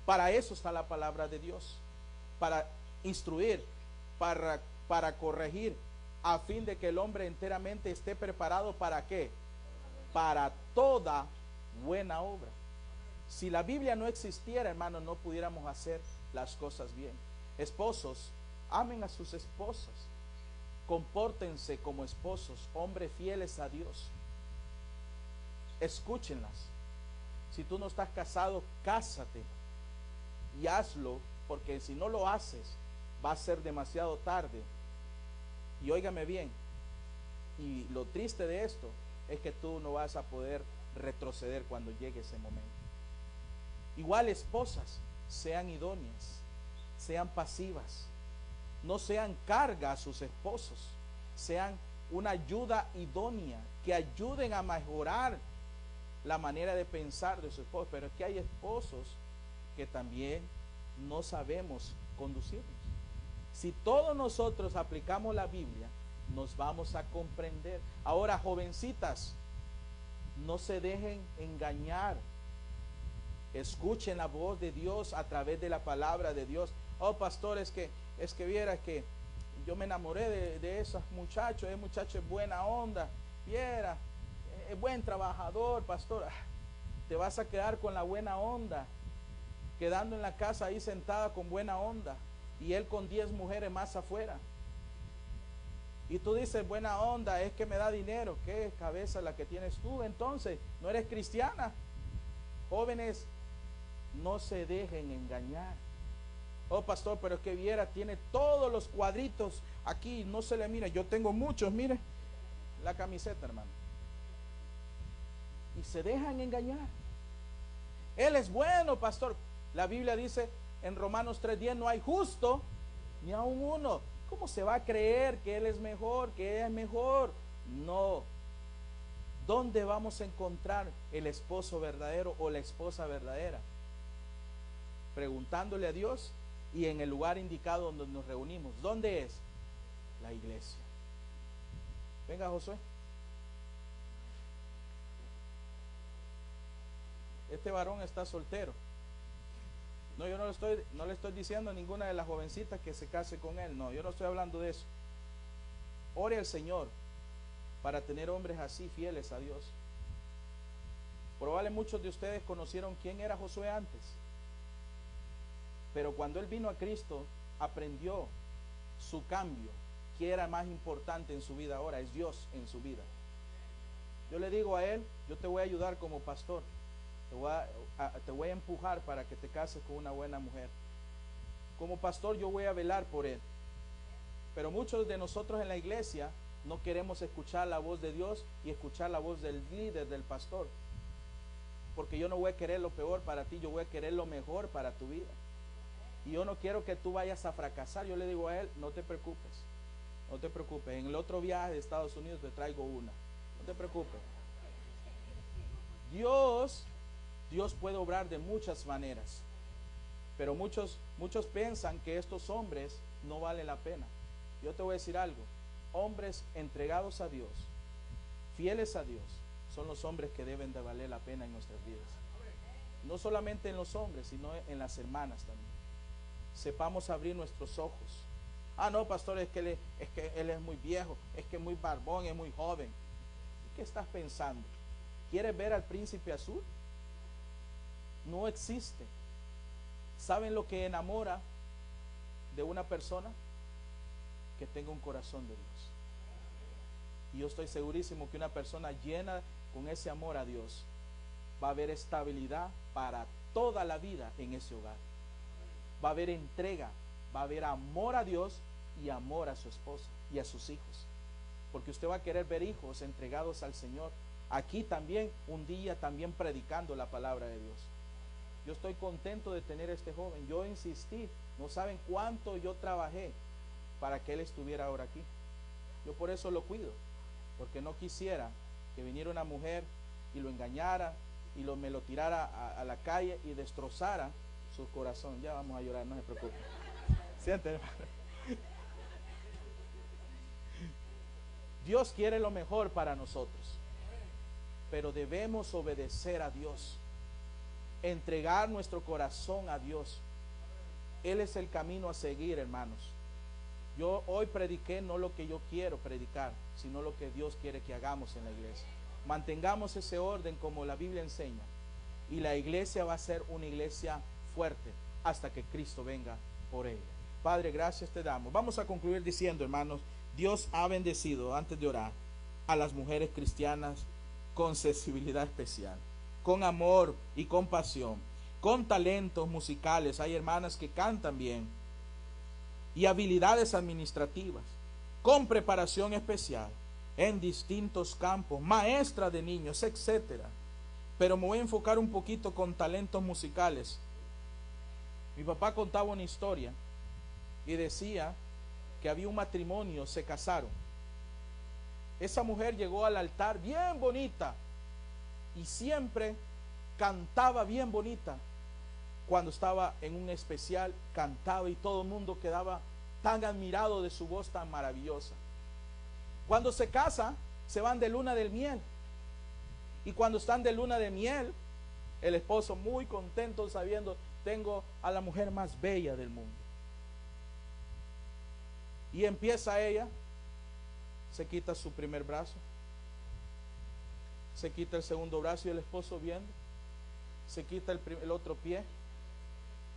Para eso está la palabra de Dios, para instruir, para corregir, a fin de que el hombre enteramente esté preparado. ¿Para qué? Para toda buena obra. Si la Biblia no existiera, hermanos, no pudiéramos hacer las cosas bien. Esposos, amen a sus esposas, compórtense como esposos, hombres fieles a Dios. Escúchenlas. Si tú no estás casado, cásate y hazlo, porque si no lo haces, va a ser demasiado tarde. Y óigame bien, y lo triste de esto es que tú no vas a poder retroceder cuando llegue ese momento. Igual, esposas, sean idóneas, sean pasivas, no sean carga a sus esposos, sean una ayuda idónea, que ayuden a mejorar la manera de pensar de su esposo. Pero es que hay esposos que también no sabemos conducirnos. Si todos nosotros aplicamos la Biblia, nos vamos a comprender. Ahora, jovencitas, no se dejen engañar. Escuchen la voz de Dios a través de la palabra de Dios. Oh, pastor, es que viera que yo me enamoré de esos muchachos. Ese muchacho es buena onda. Viera, es buen trabajador, pastor. Te vas a quedar con la buena onda, quedando en la casa ahí sentada con buena onda, y él con 10 mujeres más afuera. Y tú dices, buena onda, es que me da dinero. ¿Qué cabeza la que tienes tú? Entonces, no eres cristiana. Jóvenes, no se dejen engañar. Oh, pastor, pero es que viera, tiene todos los cuadritos aquí, no se le mira. Yo tengo muchos, mire, la camiseta, hermano. Y se dejan engañar. Él es bueno, pastor. La Biblia dice en Romanos 3:10, no hay justo ni aun uno. ¿Cómo se va a creer que él es mejor, que ella es mejor? No. ¿Dónde vamos a encontrar el esposo verdadero o la esposa verdadera? Preguntándole a Dios y en el lugar indicado donde nos reunimos. ¿Dónde es? La iglesia. Venga, Josué. Este varón está soltero. No, yo no le estoy diciendo a ninguna de las jovencitas que se case con él. No, yo no estoy hablando de eso. Ore al Señor para tener hombres así fieles a Dios. Probablemente muchos de ustedes conocieron quién era Josué antes. Pero cuando él vino a Cristo, aprendió su cambio. ¿Qué era más importante en su vida ahora? Es Dios en su vida. Yo le digo a él, yo te voy a ayudar como pastor. Te voy a empujar para que te cases con una buena mujer. Como pastor yo voy a velar por él. Pero muchos de nosotros en la iglesia no queremos escuchar la voz de Dios y escuchar la voz del líder, del pastor. Porque yo no voy a querer lo peor para ti, yo voy a querer lo mejor para tu vida. Y yo no quiero que tú vayas a fracasar. Yo le digo a él, no te preocupes. No te preocupes. En el otro viaje de Estados Unidos te traigo una. No te preocupes. Dios puede obrar de muchas maneras, pero muchos piensan que estos hombres no valen la pena. Yo te voy a decir algo, hombres entregados a Dios, fieles a Dios, son los hombres que deben de valer la pena en nuestras vidas. No solamente en los hombres, sino en las hermanas también. Sepamos abrir nuestros ojos. Ah, no, pastor, es que él es muy viejo, es que es muy barbón, es muy joven. ¿Qué estás pensando? ¿Quieres ver al príncipe azul? No existe. ¿Saben lo que enamora de una persona? Que tenga un corazón de Dios. Y yo estoy segurísimo que una persona llena con ese amor a Dios va a haber estabilidad para toda la vida en ese hogar. Va a haber entrega, va a haber amor a Dios y amor a su esposa y a sus hijos. Porque usted va a querer ver hijos entregados al Señor. Aquí también, un día también predicando la palabra de Dios. Yo estoy contento de tener a este joven. Yo insistí, no saben cuánto yo trabajé para que él estuviera ahora aquí. Yo por eso lo cuido, porque no quisiera que viniera una mujer y lo engañara y me lo tirara a la calle y destrozara su corazón. Ya vamos a llorar, no se preocupe. Siente, hermano. Dios quiere lo mejor para nosotros, pero debemos obedecer a Dios, entregar nuestro corazón a Dios. Él es el camino a seguir, hermanos. Yo hoy prediqué no lo que yo quiero predicar, sino lo que Dios quiere que hagamos en la iglesia. Mantengamos ese orden como la Biblia enseña, y la iglesia va a ser una iglesia fuerte hasta que Cristo venga por ella. Padre, gracias te damos. Vamos a concluir diciendo, hermanos, Dios ha bendecido, antes de orar, a las mujeres cristianas con sensibilidad especial, con amor y compasión, con talentos musicales. Hay hermanas que cantan bien, y habilidades administrativas, con preparación especial en distintos campos, maestras de niños, etcétera. Pero me voy a enfocar un poquito con talentos musicales. Mi papá contaba una historia y decía que había un matrimonio, se casaron. Esa mujer llegó al altar bien bonita y siempre cantaba bien bonita. Cuando estaba en un especial, cantaba y todo el mundo quedaba tan admirado de su voz tan maravillosa. Cuando se casa, se van de luna de miel. Y cuando están de luna de miel, el esposo muy contento sabiendo, tengo a la mujer más bella del mundo. Y empieza ella, se quita su primer brazo, se quita el segundo brazo y el esposo viendo, se quita el otro pie,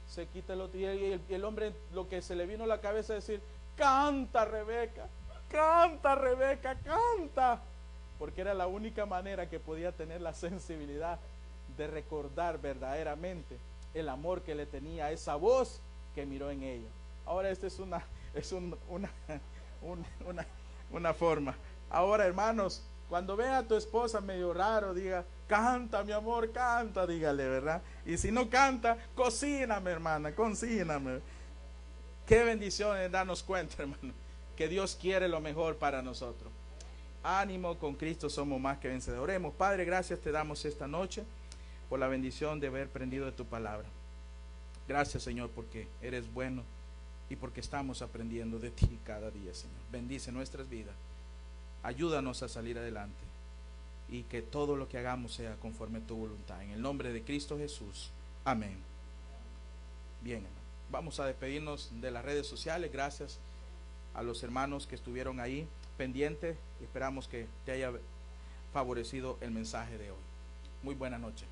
se quita el otro, y el hombre lo que se le vino a la cabeza es decir, canta Rebeca, canta Rebeca, canta. Porque era la única manera que podía tener la sensibilidad de recordar verdaderamente el amor que le tenía a esa voz que miró en ella. Ahora esta es una forma. Ahora, hermanos, cuando vea a tu esposa medio raro, diga, canta mi amor, canta, dígale, ¿verdad? Y si no canta, cocíname, hermana, cocíname. Qué bendición es darnos cuenta, hermano, que Dios quiere lo mejor para nosotros. Ánimo, con Cristo somos más que vencedores. Oremos. Padre, gracias te damos esta noche por la bendición de haber aprendido de tu palabra. Gracias, Señor, porque eres bueno y porque estamos aprendiendo de ti cada día, Señor. Bendice nuestras vidas. Ayúdanos a salir adelante y que todo lo que hagamos sea conforme a tu voluntad. En el nombre de Cristo Jesús. Amén. Bien, hermano. Vamos a despedirnos de las redes sociales. Gracias a los hermanos que estuvieron ahí pendientes. Esperamos que te haya favorecido el mensaje de hoy. Muy buena noche.